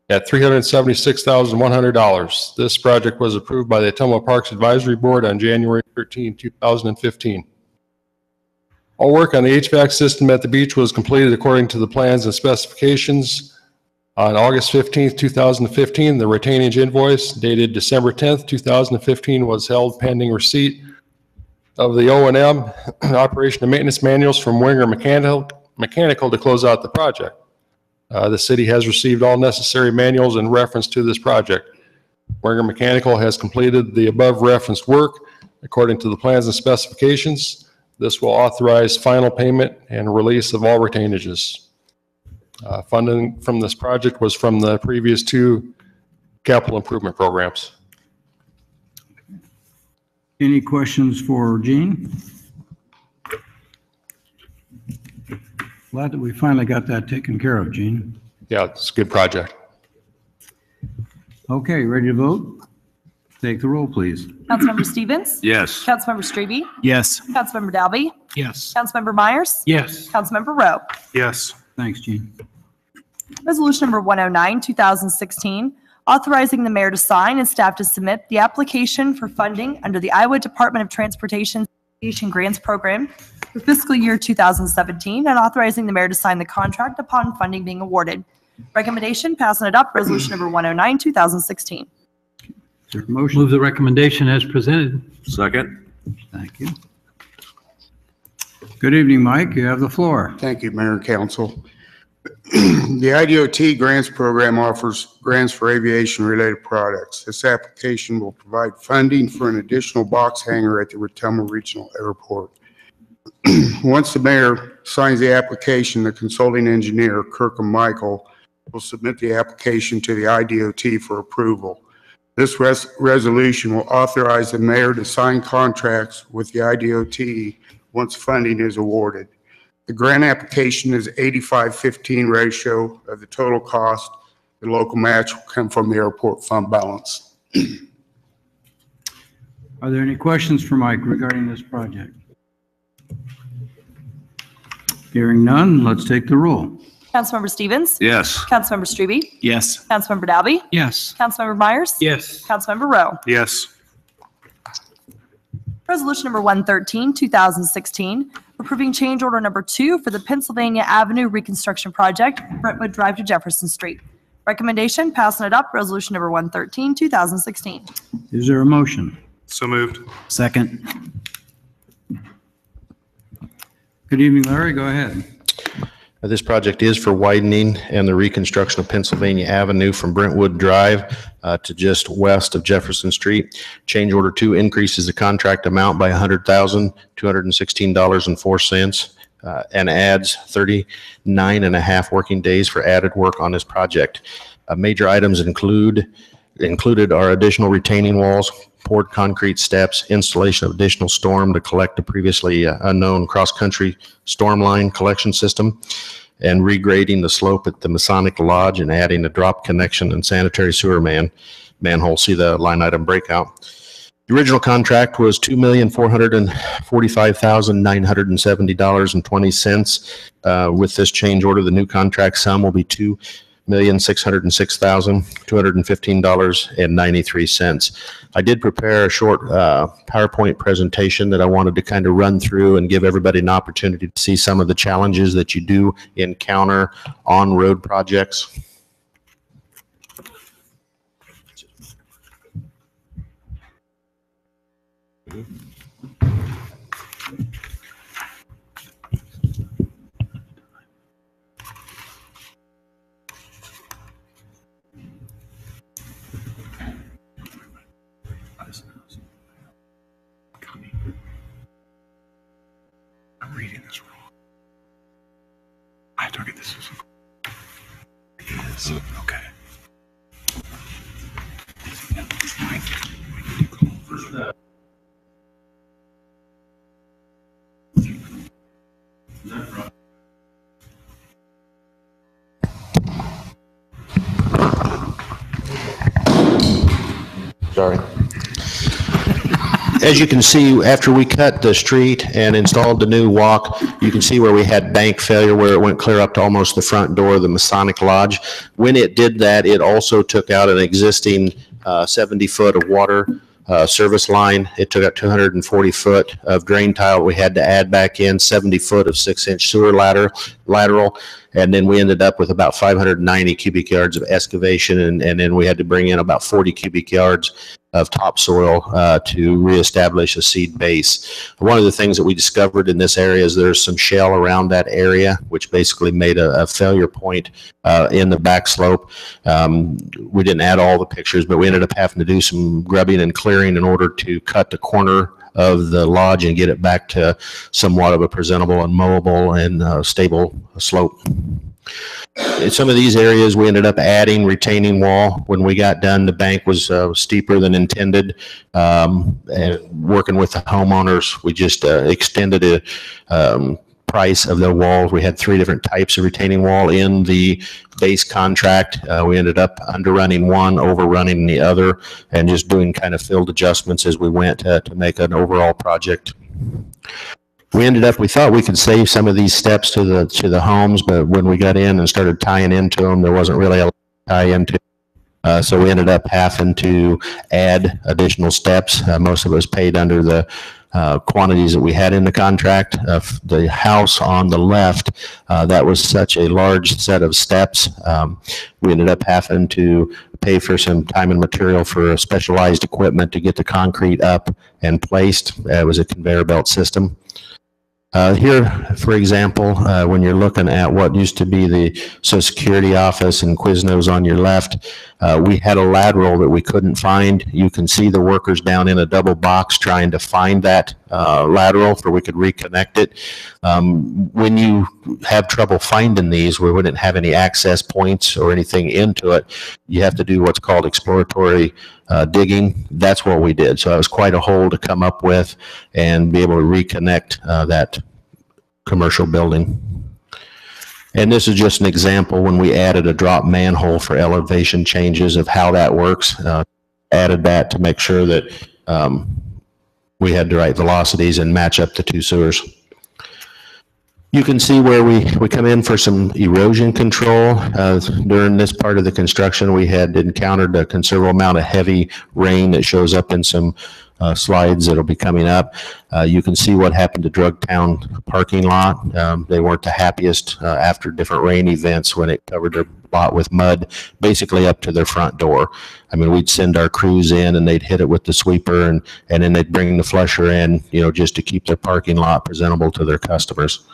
at $376,100. This project was approved by the Ottumwa Parks Advisory Board on January 13, 2015. All work on the HVAC system at the beach was completed according to the plans and specifications. On August 15th, 2015, the retainage invoice dated December 10th, 2015 was held pending receipt of the O&M operation and maintenance manuals from Winger Mechanical to close out the project. The city has received all necessary manuals in reference to this project. Winger Mechanical has completed the above referenced work according to the plans and specifications. This will authorize final payment and release of all retainages. Funding from this project was from the previous two capital improvement programs. Any questions for Gene? Glad that we finally got that taken care of, Gene. Yeah, it's a good project. Okay, ready to vote? Take the roll, please. Councilmember Stevens? Yes. Councilmember Strebe? Yes. Councilmember Dalby? Yes. Councilmember Myers? Yes. Councilmember Rowe? Yes. Thanks, Gene. Resolution number 109, 2016, authorizing the mayor to sign and staff to submit the application for funding under the Iowa Department of Transportation Grants Program for fiscal year 2017, and authorizing the mayor to sign the contract upon funding being awarded. Recommendation, passing it up, resolution number 109, 2016. Is there a motion? Move the recommendation as presented. Second. Thank you. Good evening, Mike. You have the floor. Thank you, Mayor and Council. The IDOT Grants Program offers grants for aviation-related products. This application will provide funding for an additional box hangar at the Ottumwa Regional Airport. Once the mayor signs the application, the consulting engineer, Kirkham Michael, will submit the application to the IDOT for approval. This resolution will authorize the mayor to sign contracts with the IDOT once funding is awarded. The grant application is 85-15 ratio of the total cost. The local match will come from the airport fund balance. Are there any questions for Mike regarding this project? Hearing none, let's take the roll. Councilmember Stevens? Yes. Councilmember Strebe? Yes. Councilmember Dalby? Yes. Councilmember Myers? Yes. Councilmember Rowe? Yes. Resolution number 113, 2016, approving change order number 2 for the Pennsylvania Avenue Reconstruction Project, Brentwood Drive to Jefferson Street. Recommendation, passing it up, resolution number 113, 2016. Is there a motion? So moved. Second. Good evening, Larry. Go ahead. This project is for widening and the reconstruction of Pennsylvania Avenue from Brentwood Drive to just west of Jefferson Street. Change order 2 increases the contract amount by $100,216.04 and adds 39 and a half working days for added work on this project. Major items included are additional retaining walls, poured concrete steps, installation of additional storm to collect the previously unknown cross-country storm line collection system, and regrading the slope at the Masonic Lodge and adding a drop connection and sanitary sewer manhole. See the line item breakout. The original contract was $2,445,970.20. With this change order, the new contract sum will be $2,606,215.93. I did prepare a short PowerPoint presentation that I wanted to kind of run through and give everybody an opportunity to see some of the challenges that you do encounter on road projects. I'm reading this wrong. I took it this is. Yes. Okay. Sorry. As you can see, after we cut the street and installed the new walk, you can see where we had bank failure, where it went clear up to almost the front door of the Masonic Lodge. When it did that, it also took out an existing 70-foot of water service line. It took out 240 foot of drain tile we had to add back in, 70 foot of 6-inch sewer lateral, and then we ended up with about 590 cubic yards of excavation, and then we had to bring in about 40 cubic yards of topsoil to reestablish a seed base. One of the things that we discovered in this area is there's some shale around that area, which basically made a failure point in the back slope. We didn't add all the pictures, but we ended up having to do some grubbing and clearing in order to cut the corner of the lodge and get it back to somewhat of a presentable and mowable and stable slope. In some of these areas, we ended up adding retaining wall. When we got done, the bank was steeper than intended. And working with the homeowners, we just extended it price of the walls. We had 3 different types of retaining wall in the base contract. We ended up underrunning one, overrunning the other, and just doing kind of field adjustments as we went to make an overall project. We thought we could save some of these steps to the homes, but when we got in and started tying into them, there wasn't really a lot to tie into. So we ended up having to add additional steps. Most of it was paid under the quantities that we had in the contract. The house on the left, that was such a large set of steps. We ended up having to pay for some time and material for specialized equipment to get the concrete up and placed. It was a conveyor belt system. Here, for example, when you're looking at what used to be the Social Security office and Quiznos on your left, we had a lateral that we couldn't find. You can see the workers down in a double box trying to find that lateral so we could reconnect it. When you have trouble finding these, we wouldn't have any access points or anything into it. You have to do what's called exploratory digging. That's what we did. So it was quite a hole to come up with and be able to reconnect that commercial building. And this is just an example when we added a drop manhole for elevation changes of how that works. Added that to make sure that we had the right velocities and match up the 2 sewers. You can see where we come in for some erosion control. During this part of the construction, we had encountered a considerable amount of heavy rain that shows up in some slides that'll be coming up. You can see what happened to Drugtown parking lot. They weren't the happiest after different rain events when it covered their lot with mud, basically up to their front door. I mean, we'd send our crews in and they'd hit it with the sweeper and then they'd bring the flusher in, just to keep their parking lot presentable to their customers.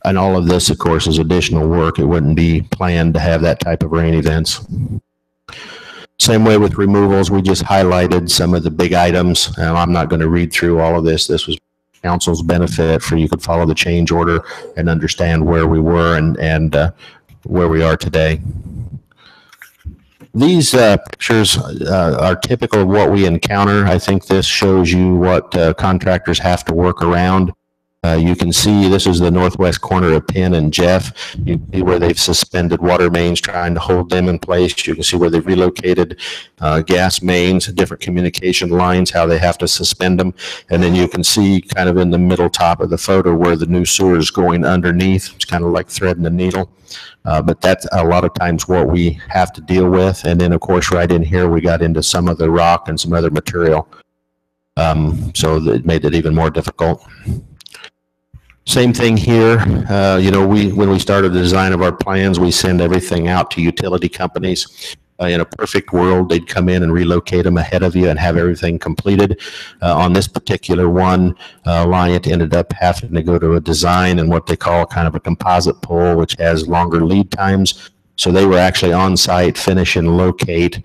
And all of this, of course, is additional work. It wouldn't be planned to have that type of rain events. Same way with removals, we just highlighted some of the big items. I'm not going to read through all of this. This was council's benefit for you could follow the change order and understand where we were and where we are today. These pictures are typical of what we encounter. I think this shows you what contractors have to work around. You can see this is the northwest corner of Penn and Jeff. You can see where they've suspended water mains trying to hold them in place. You can see where they've relocated gas mains, different communication lines, how they have to suspend them. And then you can see kind of in the middle top of the photo where the new sewer is going underneath. It's kind of like threading the needle. But that's a lot of times what we have to deal with. And then, of course, right in here, we got into some of the rock and some other material. So it made it even more difficult. Same thing here. When we started the design of our plans, we send everything out to utility companies. In a perfect world, they'd come in and relocate them ahead of you and have everything completed. On this particular one, Alliant ended up having to go to a design and what they call kind of a composite pole, which has longer lead times. So they were actually on site, finishing locating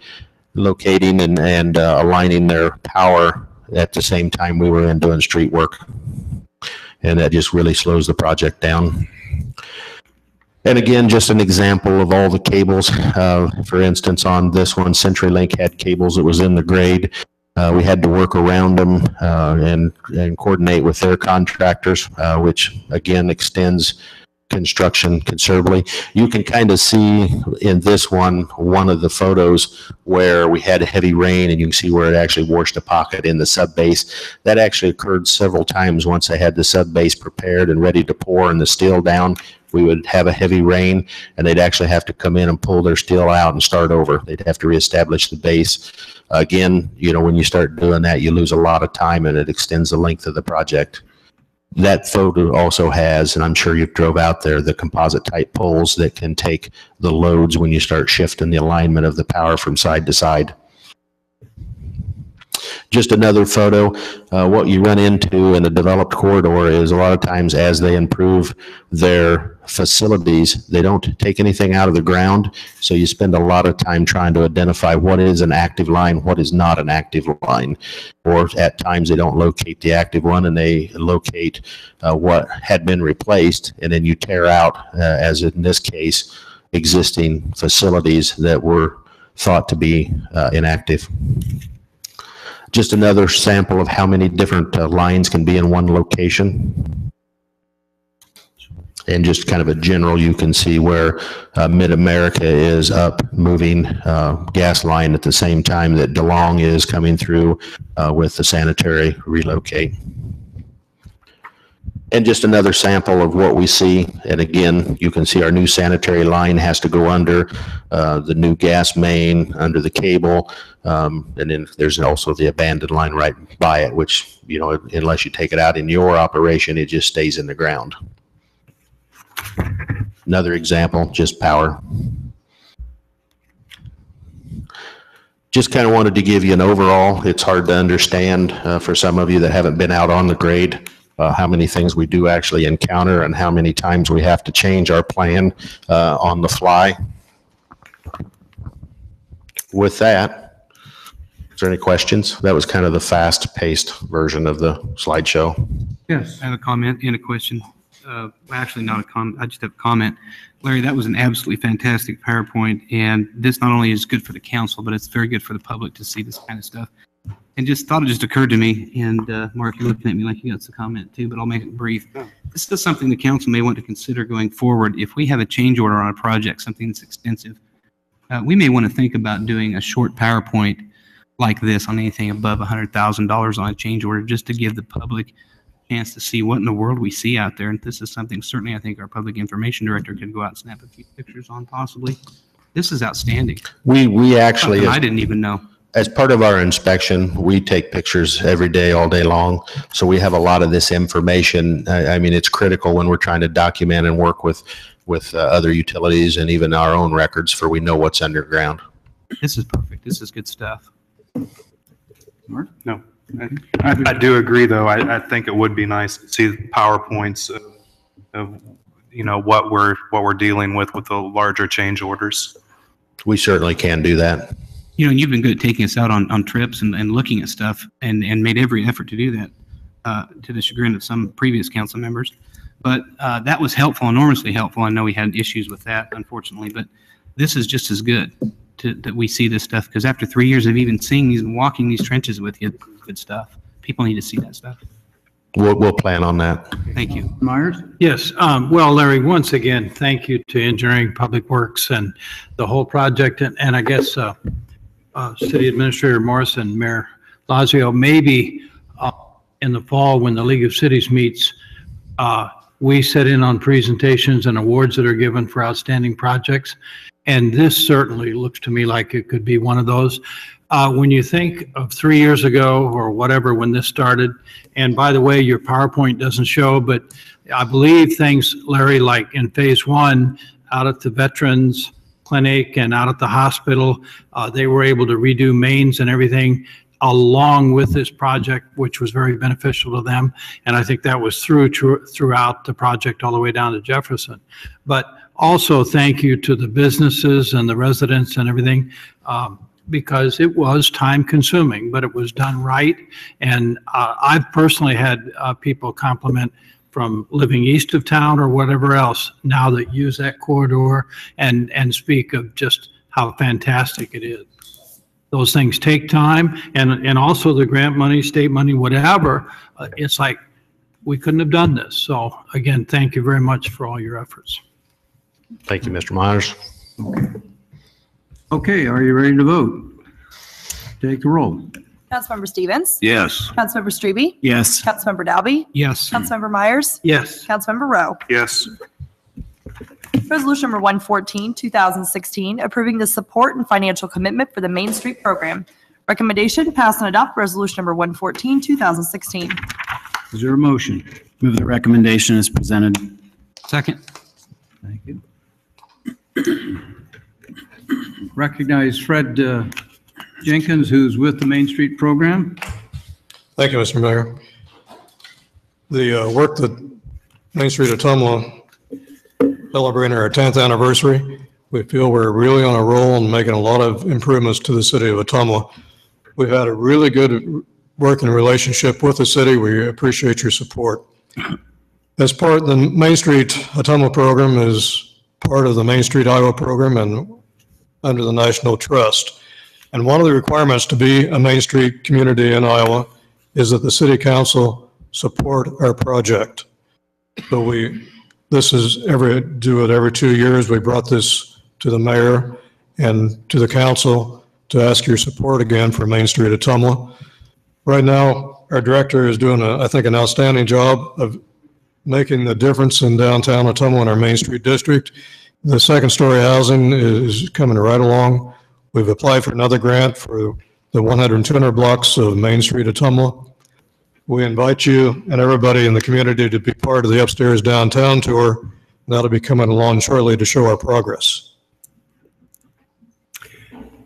and aligning their power at the same time we were in doing street work. And that just really slows the project down. And again, just an example of all the cables. For instance, on this one, CenturyLink had cables that was in the grade. We had to work around them and coordinate with their contractors, which again extends construction considerably. You can kind of see in this one of the photos where we had a heavy rain and you can see where it actually washed a pocket in the sub base. That actually occurred several times. Once I had the sub base prepared and ready to pour and the steel down, we would have a heavy rain and they'd actually have to come in and pull their steel out and start over. They'd have to reestablish the base. Again, when you start doing that, you lose a lot of time and it extends the length of the project. That photo also has, and I'm sure you've drove out there, the composite type poles that can take the loads when you start shifting the alignment of the power from side to side. Just another photo. What you run into in a developed corridor is a lot of times as they improve their facilities, they don't take anything out of the ground. So you spend a lot of time trying to identify what is an active line, what is not an active line. Or at times they don't locate the active one and they locate what had been replaced, and then you tear out, as in this case, existing facilities that were thought to be inactive. Just another sample of how many different lines can be in one location. And just kind of a general, you can see where Mid-America is up moving gas line at the same time that DeLong is coming through with the sanitary relocate. And just another sample of what we see. And again, you can see our new sanitary line has to go under the new gas main, under the cable. And then there's also the abandoned line right by it, which, you know, unless you take it out in your operation, it just stays in the ground. Another example, just power. Just kind of wanted to give you an overall. It's hard to understand for some of you that haven't been out on the grade. How many things we do actually encounter and how many times we have to change our plan on the fly. With that, is there any questions? That was kind of the fast-paced version of the slideshow. Yes. I have a comment and a question. Actually, not a comment. I just have a comment. Larry, that was an absolutely fantastic PowerPoint, and this not only is good for the council, but it's very good for the public to see this kind of stuff. And just thought it just occurred to me, and Mark, you're looking at me like you got some comment too, but I'll make it brief. This is something the council may want to consider going forward. If we have a change order on a project, something that's extensive, we may want to think about doing a short PowerPoint like this on anything above $100,000 on a change order, just to give the public a chance to see what in the world we see out there. And this is something certainly I think our public information director could go out and snap a few pictures on possibly. This is outstanding. We actually, I didn't even know. As part of our inspection, we take pictures every day, all day long. So we have a lot of this information. I mean, it's critical when we're trying to document and work with other utilities and even our own records, for we know what's underground. This is perfect. This is good stuff. Mark? No, I do agree, though. I think it would be nice to see PowerPoints of you know, what we're dealing with the larger change orders. We certainly can do that. You know, and you've been good at taking us out on trips and looking at stuff and made every effort to do that, to the chagrin of some previous council members. But that was helpful, enormously helpful. I know we had issues with that, unfortunately, but this is just as good that we see this stuff, because after 3 years of even seeing these and walking these trenches with you, good stuff. People need to see that stuff. We'll plan on that. Thank you. Myers? Yes. Well, Larry, once again, thank you to Engineering, Public Works, and the whole project. And I guess City Administrator Morris and Mayor Lazio, maybe in the fall when the League of Cities meets, we sit in on presentations and awards that are given for outstanding projects. And this certainly looks to me like it could be one of those. When you think of 3 years ago or whatever, when this started, and by the way, your PowerPoint doesn't show, but I believe things, Larry, like in phase one, out at the Veterans Clinic and out at the hospital, they were able to redo mains and everything along with this project, which was very beneficial to them. And I think that was throughout the project all the way down to Jefferson. But also thank you to the businesses and the residents and everything, because it was time consuming, but it was done right. And I've personally had people compliment from living east of town or whatever else now that use that corridor and speak of just how fantastic it is. Those things take time, and also the grant money, state money, whatever. It's like we couldn't have done this. So again, thank you very much for all your efforts. Thank you, Mr. Myers. Okay, are you ready to vote? Take the roll. Councilmember Stevens? Yes. Councilmember Strebe? Yes. Councilmember Dalby? Yes. Councilmember Myers? Yes. Councilmember Rowe? Yes. Resolution number 114, 2016, approving the support and financial commitment for the Main Street program. Recommendation, pass and adopt resolution number 114, 2016. Is there a motion? Move the recommendation as presented. Second. Thank you. Recognize Fred Jenkins, who's with the Main Street program. Thank you, Mr. Mayor. The work that Main Street Ottumwa celebrating our 10th anniversary, we feel we're really on a roll and making a lot of improvements to the city of Ottumwa. We've had a really good working relationship with the city. We appreciate your support. As part of the Main Street Ottumwa program is part of the Main Street Iowa program and under the National Trust. And one of the requirements to be a Main Street community in Iowa is that the city council support our project. So this is do it every 2 years. We brought this to the mayor and to the council to ask your support again for Main Street Ottumwa. Right now, our director is doing, I think, an outstanding job of making the difference in downtown Ottumwa and our Main Street district. The second-story housing is coming right along. We've applied for another grant for the 100 and 200 blocks of Main Street Ottumwa. We invite you and everybody in the community to be part of the upstairs downtown tour. That'll be coming along shortly to show our progress.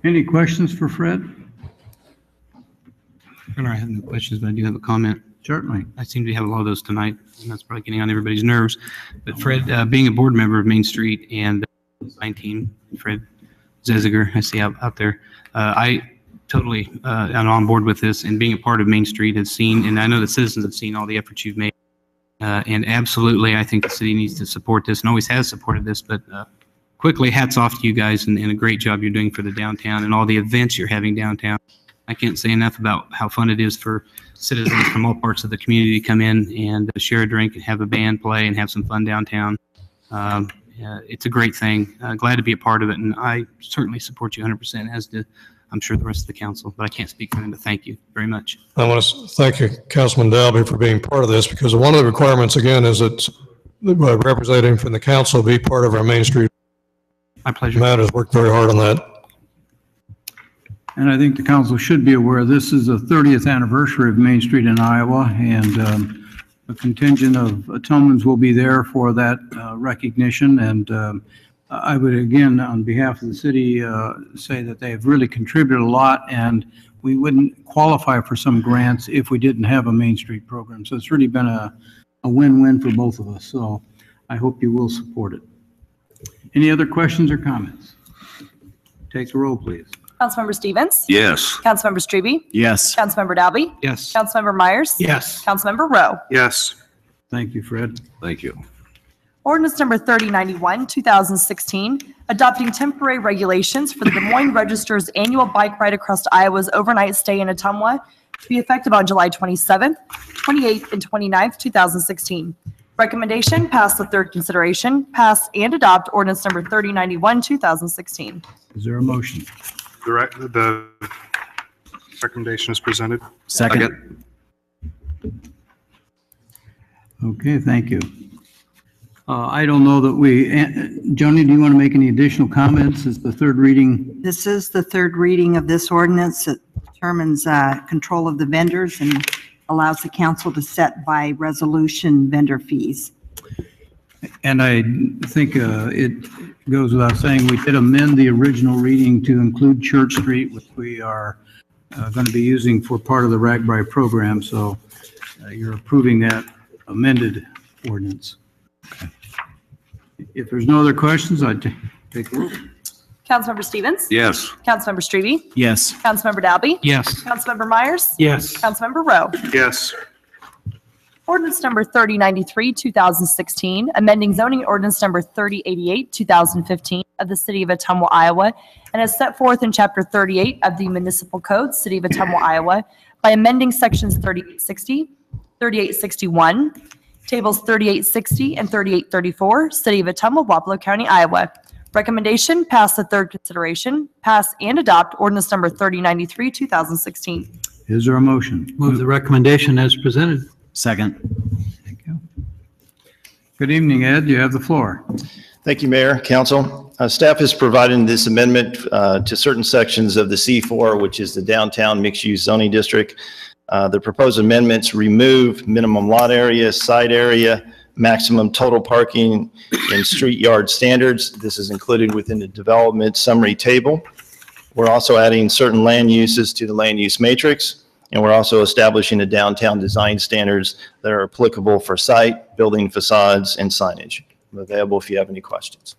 Any questions for Fred? I have no questions, but I do have a comment. Certainly. I seem to have a lot of those tonight, and that's probably getting on everybody's nerves. But Fred, being a board member of Main Street and design team, Fred Zeziger, I see out there, I totally am on board with this, and being a part of Main Street has seen, and I know the citizens have seen all the efforts you've made. And absolutely, I think the city needs to support this and always has supported this, but quickly, hats off to you guys and a great job you're doing for the downtown and all the events you're having downtown. I can't say enough about how fun it is for citizens from all parts of the community to come in and share a drink and have a band play and have some fun downtown. It's a great thing. Glad to be a part of it, and I certainly support you 100%, as do, I'm sure, the rest of the council, but I can't speak for them, but thank you very much. I want to thank you, Councilman Dalby, for being part of this, because one of the requirements, again, is that representative from the council be part of our Main Street. My pleasure. Matt has worked very hard on that. And I think the council should be aware this is the 30th anniversary of Main Street in Iowa, and a contingent of Ottumwans will be there for that recognition. And I would, again, on behalf of the city, say that they have really contributed a lot, and we wouldn't qualify for some grants if we didn't have a Main Street program. So it's really been a win-win for both of us. So I hope you will support it. Any other questions or comments? Take the roll, please. Councilmember Stevens? Yes. Councilmember Strebe? Yes. Councilmember Dalby? Yes. Councilmember Myers? Yes. Councilmember Rowe? Yes. Thank you, Fred. Thank you. Ordinance number 3091, 2016, adopting temporary regulations for the Des Moines Register's annual bike ride across Iowa's overnight stay in Ottumwa to be effective on July 27th, 28th, and 29th, 2016. Recommendation, pass the third consideration, pass and adopt ordinance number 3091, 2016. Is there a motion? The recommendation is presented. Second. Okay, thank you. I don't know that Joni, do you want to make any additional comments? Is the third reading? This is the third reading of this ordinance. It determines control of the vendors and allows the council to set by resolution vendor fees. And I think it goes without saying, we did amend the original reading to include Church Street, which we are going to be using for part of the RAGBRAI program. So you're approving that amended ordinance. Okay. If there's no other questions, I'd take the roll. Councilmember Stevens? Yes. Councilmember Strebe? Yes. Councilmember Dalby? Yes. Councilmember Myers? Yes. Councilmember Rowe? Yes. Ordinance number 3093, 2016, amending zoning ordinance number 3088, 2015 of the City of Ottumwa, Iowa, and as set forth in Chapter 38 of the Municipal Code, City of Ottumwa, Iowa, by amending Sections 3860, 3861, Tables 3860 and 3834, City of Ottumwa, Wapello County, Iowa. Recommendation, pass the third consideration, pass and adopt ordinance number 3093, 2016. Is there a motion? Move the recommendation as presented. Second. Thank you. Good evening, Ed. You have the floor. Thank you, Mayor, Council. Staff is providing this amendment to certain sections of the C4, which is the downtown mixed-use zoning district. The proposed amendments remove minimum lot area, side area, maximum total parking, and street yard standards. This is included within the development summary table. We're also adding certain land uses to the land use matrix, and we're also establishing the downtown design standards that are applicable for site, building facades, and signage. I'm available if you have any questions.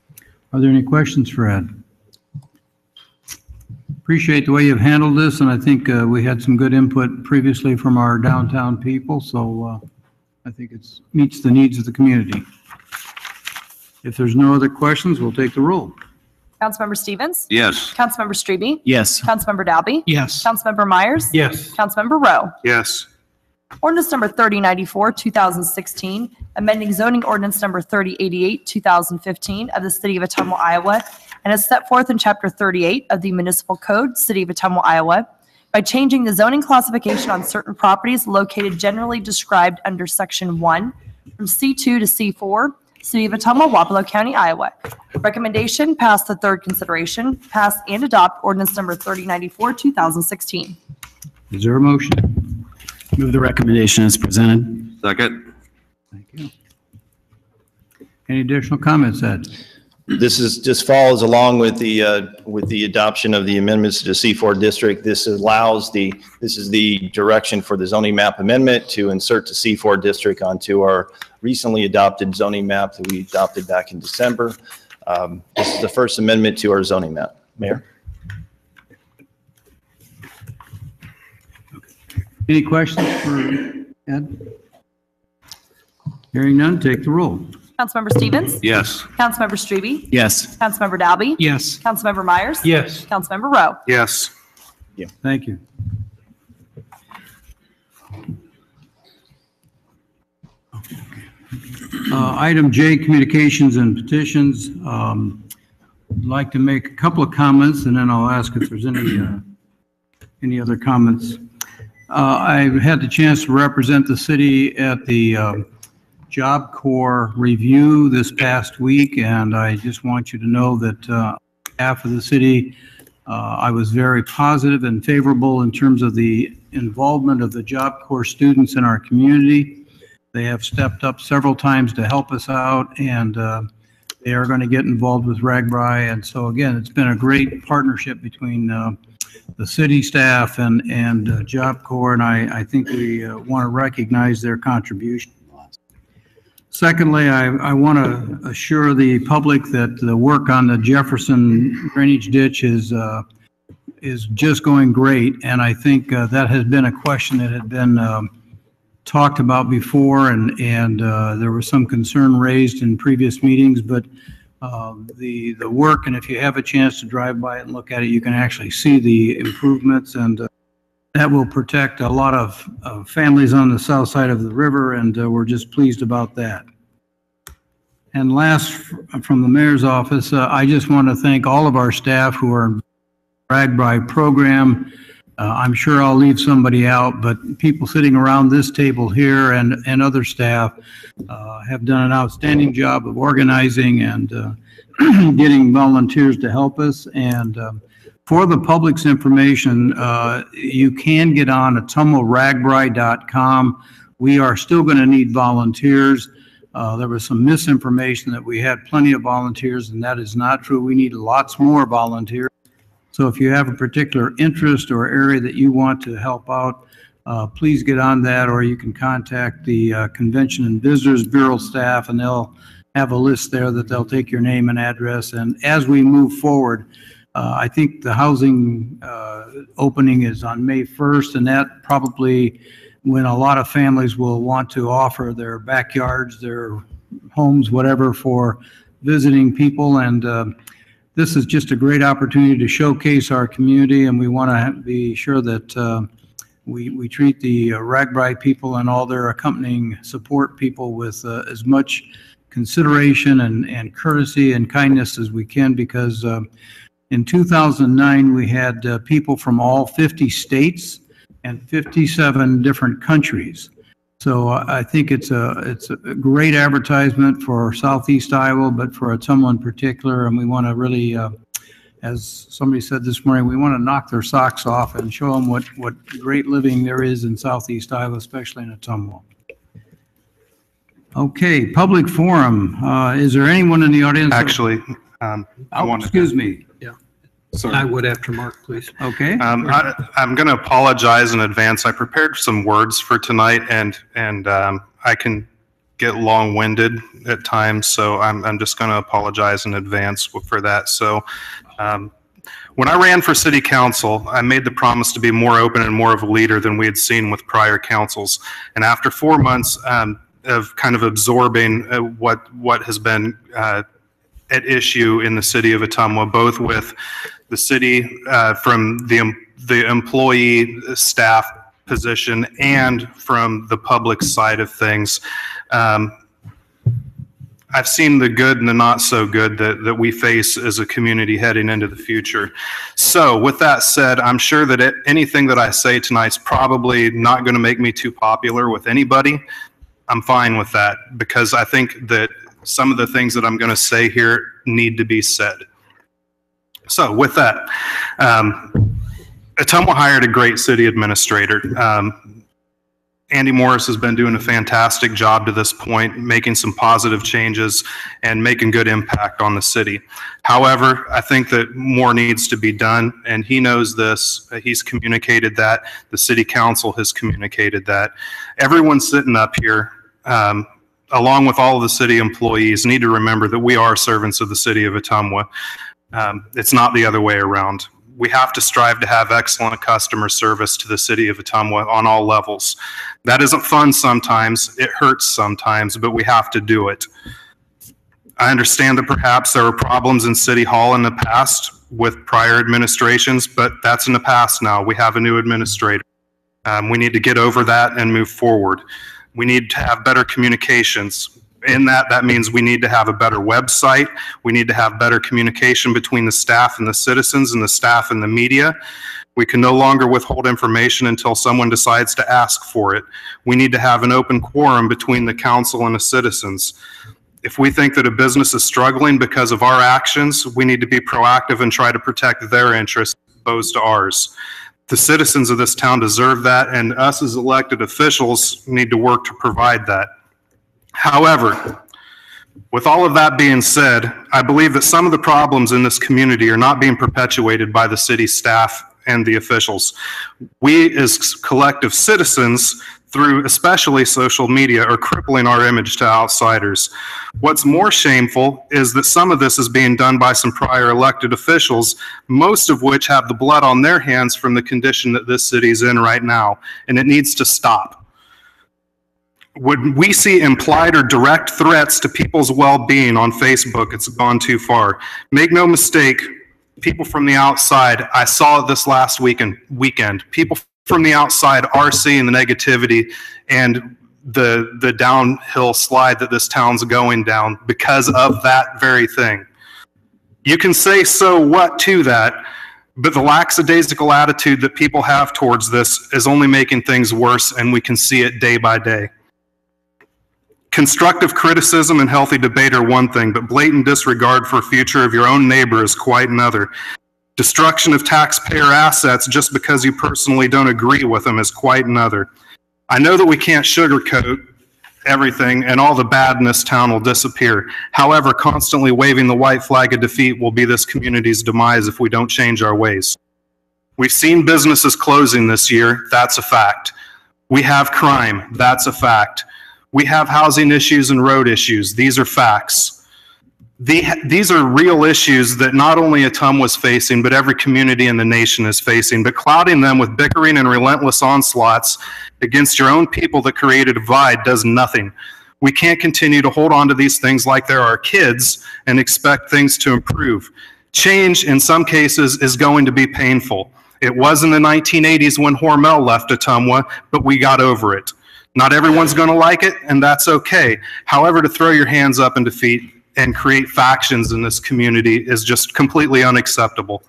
Are there any questions for Ed? Appreciate the way you've handled this, and I think we had some good input previously from our downtown people, so I think it meets the needs of the community. If there's no other questions, we'll take the roll. Councilmember Stevens? Yes. Councilmember Strebe? Yes. Councilmember Dalby? Yes. Councilmember Myers? Yes. Councilmember Rowe? Yes. Ordinance number 3094, 2016, amending zoning ordinance number 3088, 2015 of the City of Ottumwa, Iowa, and is set forth in Chapter 38 of the Municipal Code, City of Ottumwa, Iowa, by changing the zoning classification on certain properties located generally described under Section 1 from C2 to C4, City of Ottumwa, Wapello County, Iowa. Recommendation, pass the third consideration, pass and adopt ordinance number 3094, 2016. Is there a motion? Move the recommendation as presented. Second. Thank you. Any additional comments, Ed? This is, just follows along with the adoption of the amendments to the C4 district. This allows this is the direction for the zoning map amendment to insert the C4 district onto our recently adopted zoning map that we adopted back in December. This is the first amendment to our zoning map. Mayor? Any questions for Ed? Hearing none, take the roll. Councilmember Stevens? Yes. Councilmember Strebe? Yes. Councilmember Dalby? Yes. Councilmember Myers? Yes. Councilmember Rowe? Yes. Thank you. Item J, communications and petitions. I'd like to make a couple of comments, and then I'll ask if there's any other comments. I've had the chance to represent the city at the Job Corps review this past week, and I just want you to know that on behalf of the city, I was very positive and favorable in terms of the involvement of the Job Corps students in our community. They have stepped up several times to help us out, and they are going to get involved with RAGBRAI. And so again, it's been a great partnership between the city staff and Job Corps, and I think we want to recognize their contribution. Secondly, I want to assure the public that the work on the Jefferson drainage ditch is just going great, and I think that has been a question that had been talked about before, and there was some concern raised in previous meetings, but the work, and if you have a chance to drive by it and look at it, you can actually see the improvements, and that will protect a lot of families on the south side of the river, and we're just pleased about that. And last, from the mayor's office, I just want to thank all of our staff who are in the RAGBRAI program. I'm sure I'll leave somebody out, but people sitting around this table here and other staff have done an outstanding job of organizing and getting volunteers to help us. And for the public's information, you can get on ottumwaragbrei.com. We are still going to need volunteers. There was some misinformation that we had plenty of volunteers, and that is not true. We need lots more volunteers. So if you have a particular interest or area that you want to help out, please get on that, or you can contact the Convention and Visitors Bureau staff, and they'll have a list there that they'll take your name and address. And as we move forward, I think the housing opening is on May 1st, and that probably when a lot of families will want to offer their backyards, their homes, whatever, for visiting people. And this is just a great opportunity to showcase our community, and we want to be sure that we treat the RAGBRAI people and all their accompanying support people with as much consideration and courtesy and kindness as we can, because in 2009 we had people from all 50 states and 57 different countries. So I think it's a great advertisement for Southeast Iowa, but for Ottumwa in particular, and we want to really, as somebody said this morning, we want to knock their socks off and show them what great living there is in Southeast Iowa, especially in Ottumwa. Okay, public forum. Is there anyone in the audience? Actually, excuse me. Yeah. Sorry. I would after Mark, please. Okay. I'm going to apologize in advance. I prepared some words for tonight, and I can get long-winded at times, so I'm just going to apologize in advance for that. So when I ran for city council, I made the promise to be more open and more of a leader than we had seen with prior councils. And after 4 months of kind of absorbing what has been at issue in the city of Ottumwa, both with the city from the employee, staff position and from the public side of things. I've seen the good and the not so good that we face as a community heading into the future. So with that said, I'm sure that anything that I say tonight's probably not going to make me too popular with anybody. I'm fine with that because I think that some of the things that I'm going to say here need to be said. So with that, Ottumwa hired a great city administrator. Andy Morris has been doing a fantastic job to this point, making some positive changes and making good impact on the city. However, I think that more needs to be done, and he knows this. He's communicated that. The city council has communicated that. Everyone sitting up here, along with all of the city employees, need to remember that we are servants of the city of Ottumwa. It's not the other way around. We have to strive to have excellent customer service to the city of Ottumwa on all levels. That isn't fun sometimes, it hurts sometimes, but we have to do it. I understand that perhaps there were problems in City Hall in the past with prior administrations, but that's in the past now. We have a new administrator. We need to get over that and move forward. We need to have better communications. In that means we need to have a better website. We need to have better communication between the staff and the citizens and the staff and the media. We can no longer withhold information until someone decides to ask for it. We need to have an open quorum between the council and the citizens. If we think that a business is struggling because of our actions, we need to be proactive and try to protect their interests as opposed to ours. The citizens of this town deserve that, and us as elected officials need to work to provide that. However, with all of that being said, I believe that some of the problems in this community are not being perpetuated by the city staff and the officials. We as collective citizens, through especially social media, are crippling our image to outsiders. What's more shameful is that some of this is being done by some prior elected officials, most of which have the blood on their hands from the condition that this city is in right now, and it needs to stop. When we see implied or direct threats to people's well-being on Facebook, it's gone too far. Make no mistake, people from the outside, I saw it this last weekend, people from the outside are seeing the negativity and the downhill slide that this town's going down because of that very thing. You can say so what to that, but the lackadaisical attitude that people have towards this is only making things worse, and we can see it day by day. Constructive criticism and healthy debate are one thing, but blatant disregard for the future of your own neighbor is quite another. Destruction of taxpayer assets just because you personally don't agree with them is quite another. I know that we can't sugarcoat everything and all the bad in this town will disappear. However, constantly waving the white flag of defeat will be this community's demise if we don't change our ways. We've seen businesses closing this year, that's a fact. We have crime, that's a fact. We have housing issues and road issues. These are facts. These are real issues that not only Ottumwa is facing, but every community in the nation is facing. But clouding them with bickering and relentless onslaughts against your own people that create a divide does nothing. We can't continue to hold on to these things like they're our kids and expect things to improve. Change, in some cases, is going to be painful. It was in the 1980s when Hormel left Ottumwa, but we got over it. Not everyone's going to like it, and that's okay. However, to throw your hands up in defeat and create factions in this community is just completely unacceptable.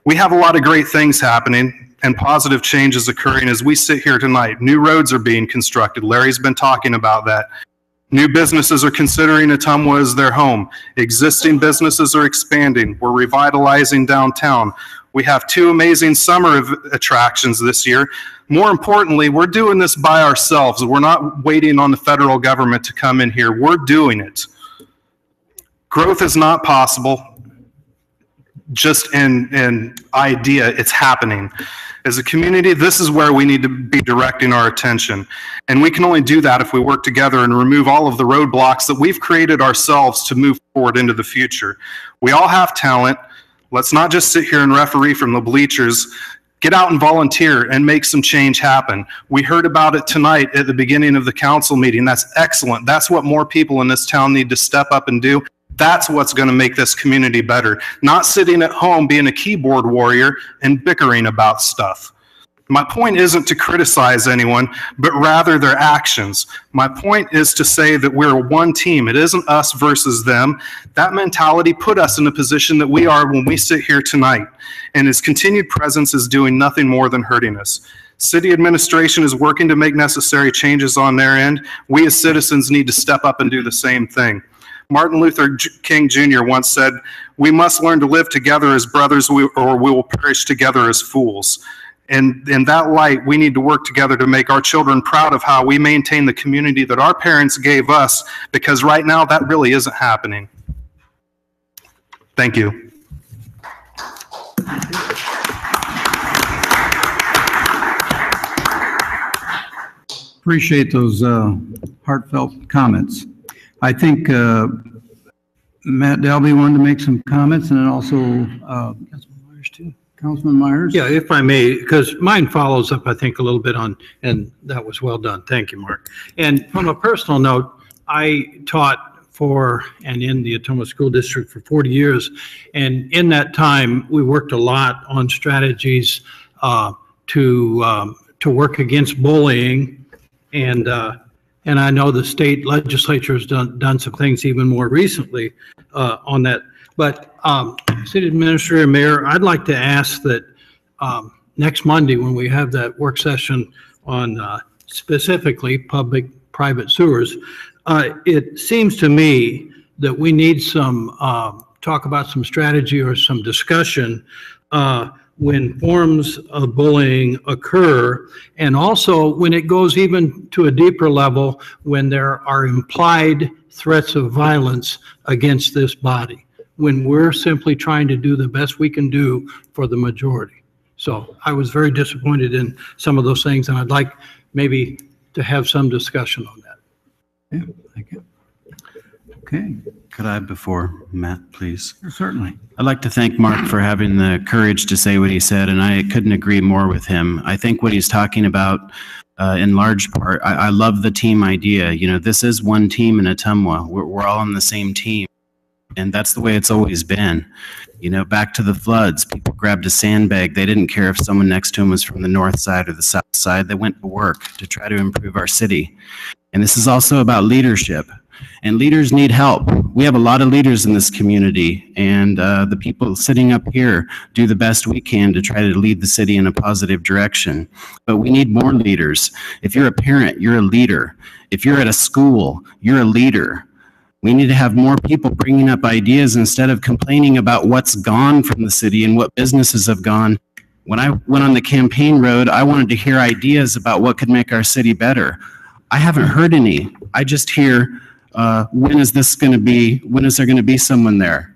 We have a lot of great things happening and positive changes occurring as we sit here tonight. New roads are being constructed. Larry's been talking about that. New businesses are considering Ottumwa as their home. Existing businesses are expanding. We're revitalizing downtown. We have 2 amazing summer attractions this year. More importantly, we're doing this by ourselves. We're not waiting on the federal government to come in here. We're doing it. Growth is not possible just in idea. It's happening. As a community, this is where we need to be directing our attention. And we can only do that if we work together and remove all of the roadblocks that we've created ourselves to move forward into the future. We all have talent. Let's not just sit here and referee from the bleachers. Get out and volunteer and make some change happen. We heard about it tonight at the beginning of the council meeting. That's excellent. That's what more people in this town need to step up and do. That's what's going to make this community better. Not sitting at home being a keyboard warrior and bickering about stuff. My point isn't to criticize anyone, but rather their actions. My point is to say that we're one team. It isn't us versus them. That mentality put us in the position that we are when we sit here tonight, and his continued presence is doing nothing more than hurting us. City administration is working to make necessary changes on their end. We as citizens need to step up and do the same thing. Martin Luther King Jr. once said, "We must learn to live together as brothers or we will perish together as fools." And in that light, we need to work together to make our children proud of how we maintain the community that our parents gave us, because right now that really isn't happening. Thank you. Appreciate those heartfelt comments. I think Matt Delby wanted to make some comments, and then also Councilman Myers too. Councilman Myers? Yeah, if I may, because mine follows up, I think, a little bit on, and that was well done. Thank you, Mark. And from a personal note, I taught for and in the Ottumwa School District for 40 years. And in that time, we worked a lot on strategies to work against bullying. And I know the state legislature has done some things even more recently on that. But City Administrator, Mayor, I'd like to ask that next Monday when we have that work session on specifically public-private sewers, it seems to me that we need some talk about some strategy or some discussion when forms of bullying occur, and also when it goes even to a deeper level, when there are implied threats of violence against this body, when we're simply trying to do the best we can do for the majority. So I was very disappointed in some of those things, and I'd like maybe to have some discussion on that. Yeah, thank you. Okay. Could I, before Matt, please? Certainly. I'd like to thank Mark for having the courage to say what he said, and I couldn't agree more with him. I think what he's talking about, in large part, I love the team idea. You know, this is one team in Ottumwa. We're all on the same team, and that's the way it's always been. You know, back to the floods, people grabbed a sandbag. They didn't care if someone next to them was from the north side or the south side. They went to work to try to improve our city. And this is also about leadership. And leaders need help. We have a lot of leaders in this community, and the people sitting up here do the best we can to try to lead the city in a positive direction. But we need more leaders. If you're a parent, you're a leader. If you're at a school, you're a leader. We need to have more people bringing up ideas instead of complaining about what's gone from the city and what businesses have gone. When I went on the campaign road, I wanted to hear ideas about what could make our city better. I haven't heard any. I just hear, when is this going to be? When is there going to be someone there?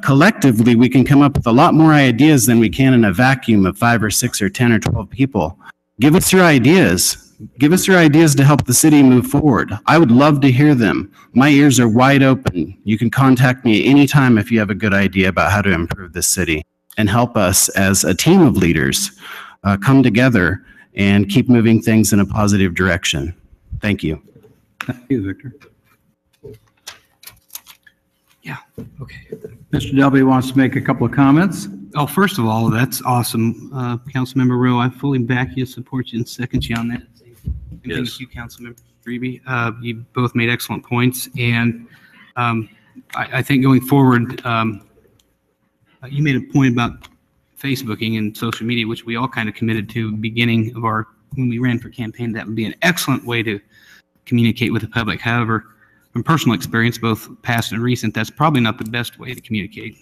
Collectively, we can come up with a lot more ideas than we can in a vacuum of 5 or 6 or 10 or 12 people. Give us your ideas. Give us your ideas to help the city move forward. I would love to hear them. My ears are wide open. You can contact me anytime if you have a good idea about how to improve this city and help us as a team of leaders come together and keep moving things in a positive direction. Thank you. Thank you, Victor. Yeah, okay. Mr. Delby wants to make a couple of comments. Oh, first of all, that's awesome. Councilmember Rowe, I fully back you, support you, and second you on that. Yes. Thank you, Councilmember Strebe. You both made excellent points, and I think going forward, you made a point about Facebooking and social media, which we all kind of committed to beginning of when we ran for campaign. That would be an excellent way to communicate with the public. However, from personal experience, both past and recent, that's probably not the best way to communicate.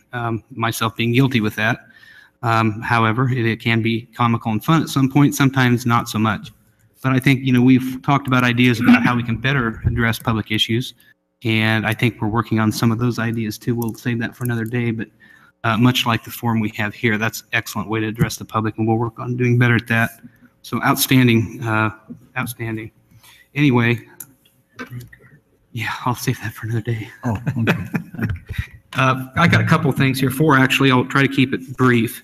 Myself being guilty with that. However, it can be comical and fun at some point, sometimes not so much. But I think, we've talked about ideas about how we can better address public issues. And I think we're working on some of those ideas too. We'll save that for another day, but much like the forum we have here, that's an excellent way to address the public, and we'll work on doing better at that. So outstanding, outstanding. Anyway, yeah, I'll save that for another day. Oh, okay. I got a couple of things here, 4 actually. I'll try to keep it brief.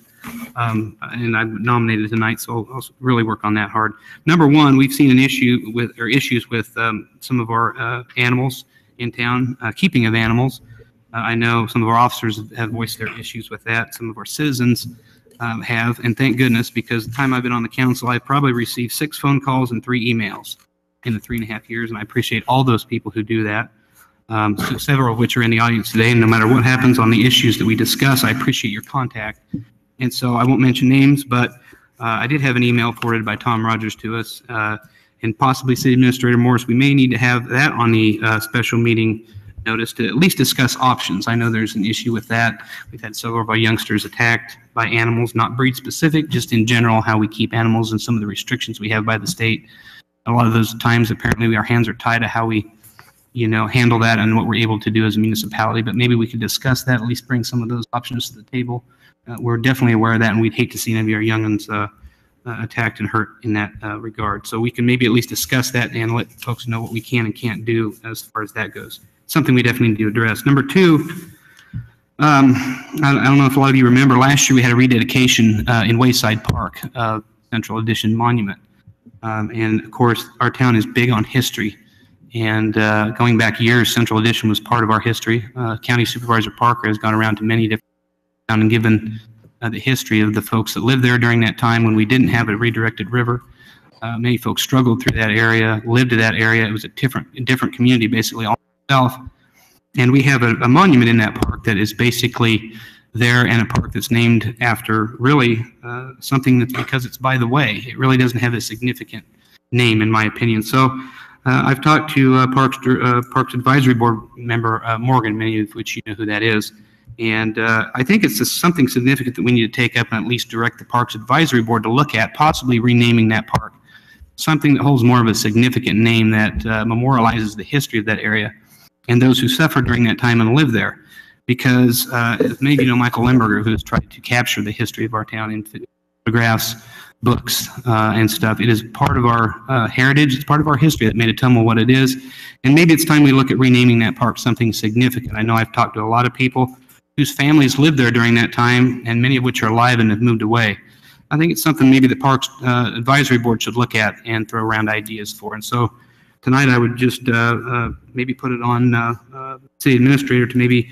And I've nominated tonight, so I'll really work on that hard. Number 1, we've seen issues with some of our animals in town, keeping of animals. I know some of our officers have voiced their issues with that. Some of our citizens have, and thank goodness, because the time I've been on the council, I've probably received 6 phone calls and 3 emails in the 3.5 years, and I appreciate all those people who do that. So several of which are in the audience today, and no matter what happens on the issues that we discuss, I appreciate your contact. And so I won't mention names, but I did have an email forwarded by Tom Rogers to us, and possibly City Administrator Morris. We may need to have that on the special meeting notice to at least discuss options. I know there's an issue with that. We've had several of our youngsters attacked by animals, not breed specific, just in general, how we keep animals and some of the restrictions we have by the state. A lot of those times, apparently, our hands are tied to how we handle that and what we're able to do as a municipality, but maybe we could discuss that, at least bring some of those options to the table. We're definitely aware of that, and we'd hate to see any of our young'uns attacked and hurt in that regard. So we can maybe at least discuss that and let folks know what we can and can't do as far as that goes. Something we definitely need to address. Number 2, I don't know if a lot of you remember, last year we had a rededication in Wayside Park, Central Edition Monument. And of course, our town is big on history. And going back years, Central Edition was part of our history. County Supervisor Parker has gone around to many different towns and given the history of the folks that lived there during that time when we didn't have a redirected river. Many folks struggled through that area, lived in that area. It was a different community, basically all itself. And we have a monument in that park that is basically there, and a park that's named after really something that's, because it's by the way. It really doesn't have a significant name, in my opinion. So I've talked to Parks Advisory Board member Morgan, many of which you know who that is. And I think it's just something significant that we need to take up and at least direct the Parks Advisory Board to look at, possibly renaming that park. Something that holds more of a significant name that memorializes the history of that area and those who suffered during that time and lived there. Because as many of you know, Michael Lemberger, who has tried to capture the history of our town in photographs, books, and stuff. It is part of our heritage. It's part of our history that made Ottumwa what it is. And maybe it's time we look at renaming that park something significant. I know I've talked to a lot of people whose families lived there during that time, and many of which are alive and have moved away. I think it's something maybe the Parks Advisory Board should look at and throw around ideas for. And so tonight I would just maybe put it on City Administrator to maybe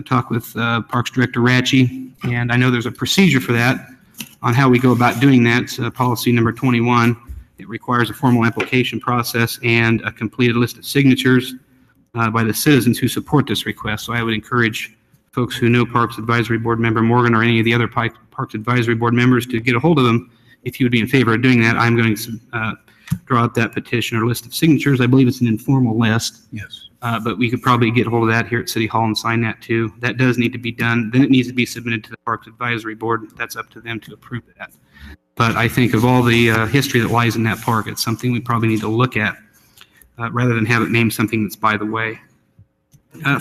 talk with Parks Director Ratchie. And I know there's a procedure for that on how we go about doing that. Policy number 21. It requires a formal application process and a completed list of signatures by the citizens who support this request. So I would encourage folks who know Parks Advisory Board member Morgan or any of the other Parks Advisory Board members to get a hold of them if you would be in favor of doing that. I'm going to draw out that petition or list of signatures. I believe it's an informal list. Yes. But we could probably get a hold of that here at City Hall and sign that too. That does need to be done. Then it needs to be submitted to the Parks Advisory Board. That's up to them to approve that. But I think of all the history that lies in that park, it's something we probably need to look at rather than have it named something that's by the way.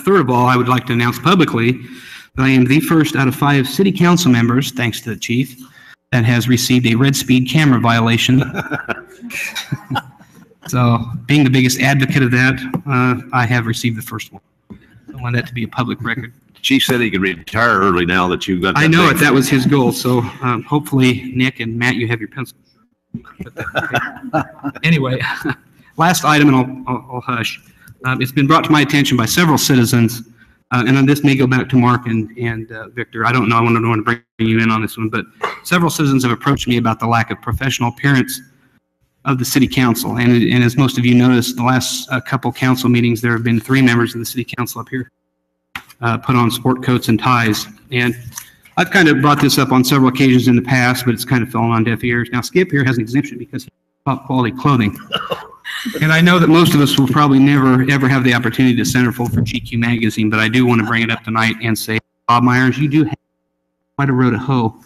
Third of all, I would like to announce publicly that I am the first out of 5 city council members, thanks to the chief, that has received a red speed camera violation. So being the biggest advocate of that, I have received the first one. I want that to be a public record. Chief said he could retire early now that you've got that. I know thing. it. That was his goal. So hopefully, Nick and Matt, you have your pencil. Anyway, last item, and I'll hush. It's been brought to my attention by several citizens, and this may go back to Mark and Victor. I don't know. I don't want to bring you in on this one, but several citizens have approached me about the lack of professional appearance of the city council. And as most of you noticed, the last couple council meetings, there have been 3 members of the city council up here put on sport coats and ties. And I've kind of brought this up on several occasions in the past, but it's kind of fallen on deaf ears. Now, Skip here has an exemption because he top quality clothing. And I know that most of us will probably never, ever have the opportunity to centerfold for GQ magazine, but I do want to bring it up tonight and say, Bob Myers, you do have quite a row to hoe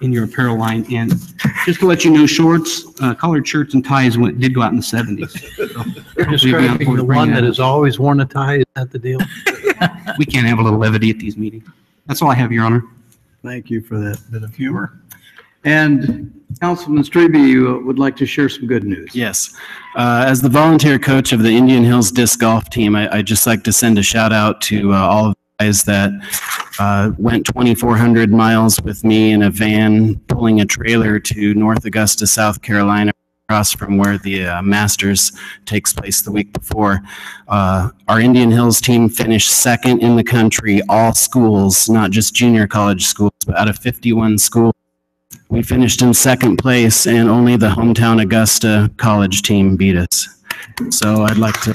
in your apparel line. And just to let you know, shorts, collared shirts and ties did go out in the 70s. So, You're describing the one that has always worn a tie. Is that the deal? We can't have a little levity at these meetings. That's all I have, Your Honor. Thank you for that bit of humor. And Councilman Strebe would like to share some good news. Yes. As the volunteer coach of the Indian Hills Disc Golf Team, I'd just like to send a shout out to all of the guys that went 2,400 miles with me in a van pulling a trailer to North Augusta, South Carolina, across from where the Masters takes place the week before. Our Indian Hills team finished 2nd in the country, all schools, not just junior college schools, but out of 51 schools. We finished in second place, and only the hometown Augusta College team beat us. So I'd like to.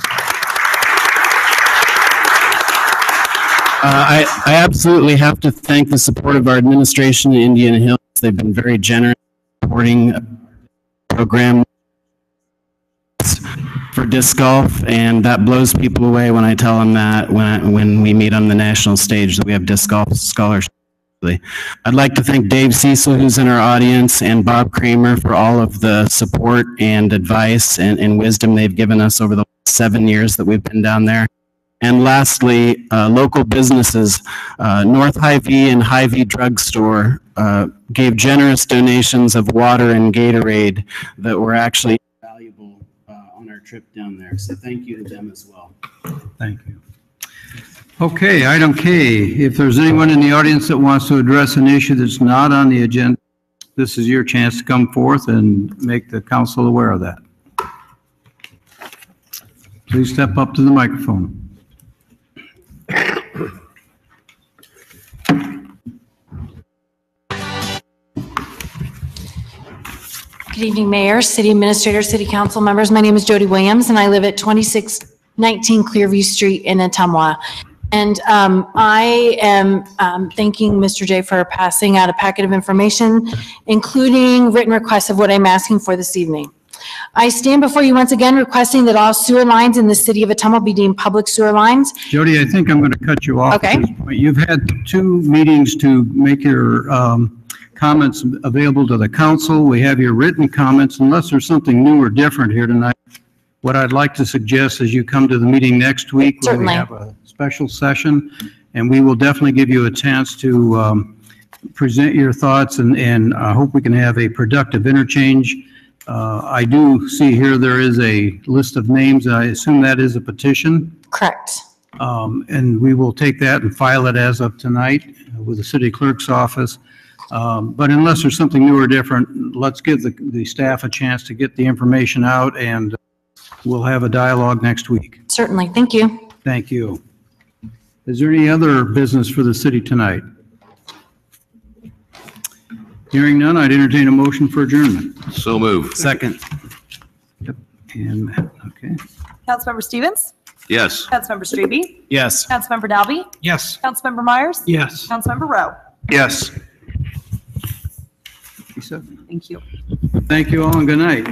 I absolutely have to thank the support of our administration in Indian Hills. They've been very generous supporting the program for disc golf, and that blows people away when I tell them that when we meet on the national stage that we have disc golf scholarships. I'd like to thank Dave Cecil, who's in our audience, and Bob Kramer for all of the support and advice and wisdom they've given us over the 7 years that we've been down there. And lastly, local businesses, North Hy-Vee and Hy-Vee Drugstore gave generous donations of water and Gatorade that were actually valuable on our trip down there. So thank you to them as well. Thank you. Okay, item K, if there's anyone in the audience that wants to address an issue that's not on the agenda, this is your chance to come forth and make the council aware of that. Please step up to the microphone. Good evening, Mayor, City Administrator, City Council members. My name is Jody Williams, and I live at 2619 Clearview Street in Ottumwa. And I am thanking Mr. J for passing out a packet of information, including written requests of what I'm asking for this evening. I stand before you once again requesting that all sewer lines in the city of Ottumwa be deemed public sewer lines. Jody, I think I'm going to cut you off. Okay. You've had 2 meetings to make your comments available to the council. We have your written comments. Unless there's something new or different here tonight, what I'd like to suggest is you come to the meeting next week where we have a special session, and we will definitely give you a chance to present your thoughts, and I hope we can have a productive interchange. I do see here there is a list of names. I assume that is a petition. Correct. And we will take that and file it as of tonight with the city clerk's office. But unless there's something new or different, let's give the staff a chance to get the information out, and we'll have a dialogue next week. Certainly. Thank you. Thank you. Is there any other business for the city tonight? Hearing none, I'd entertain a motion for adjournment. So move. Second. Yep. And Matt, okay. Councilmember Stevens? Yes. Councilmember Strebe? Yes. Councilmember Dalby? Yes. Councilmember Myers? Yes. Councilmember Rowe? Yes. Thank you. Thank you all and good night.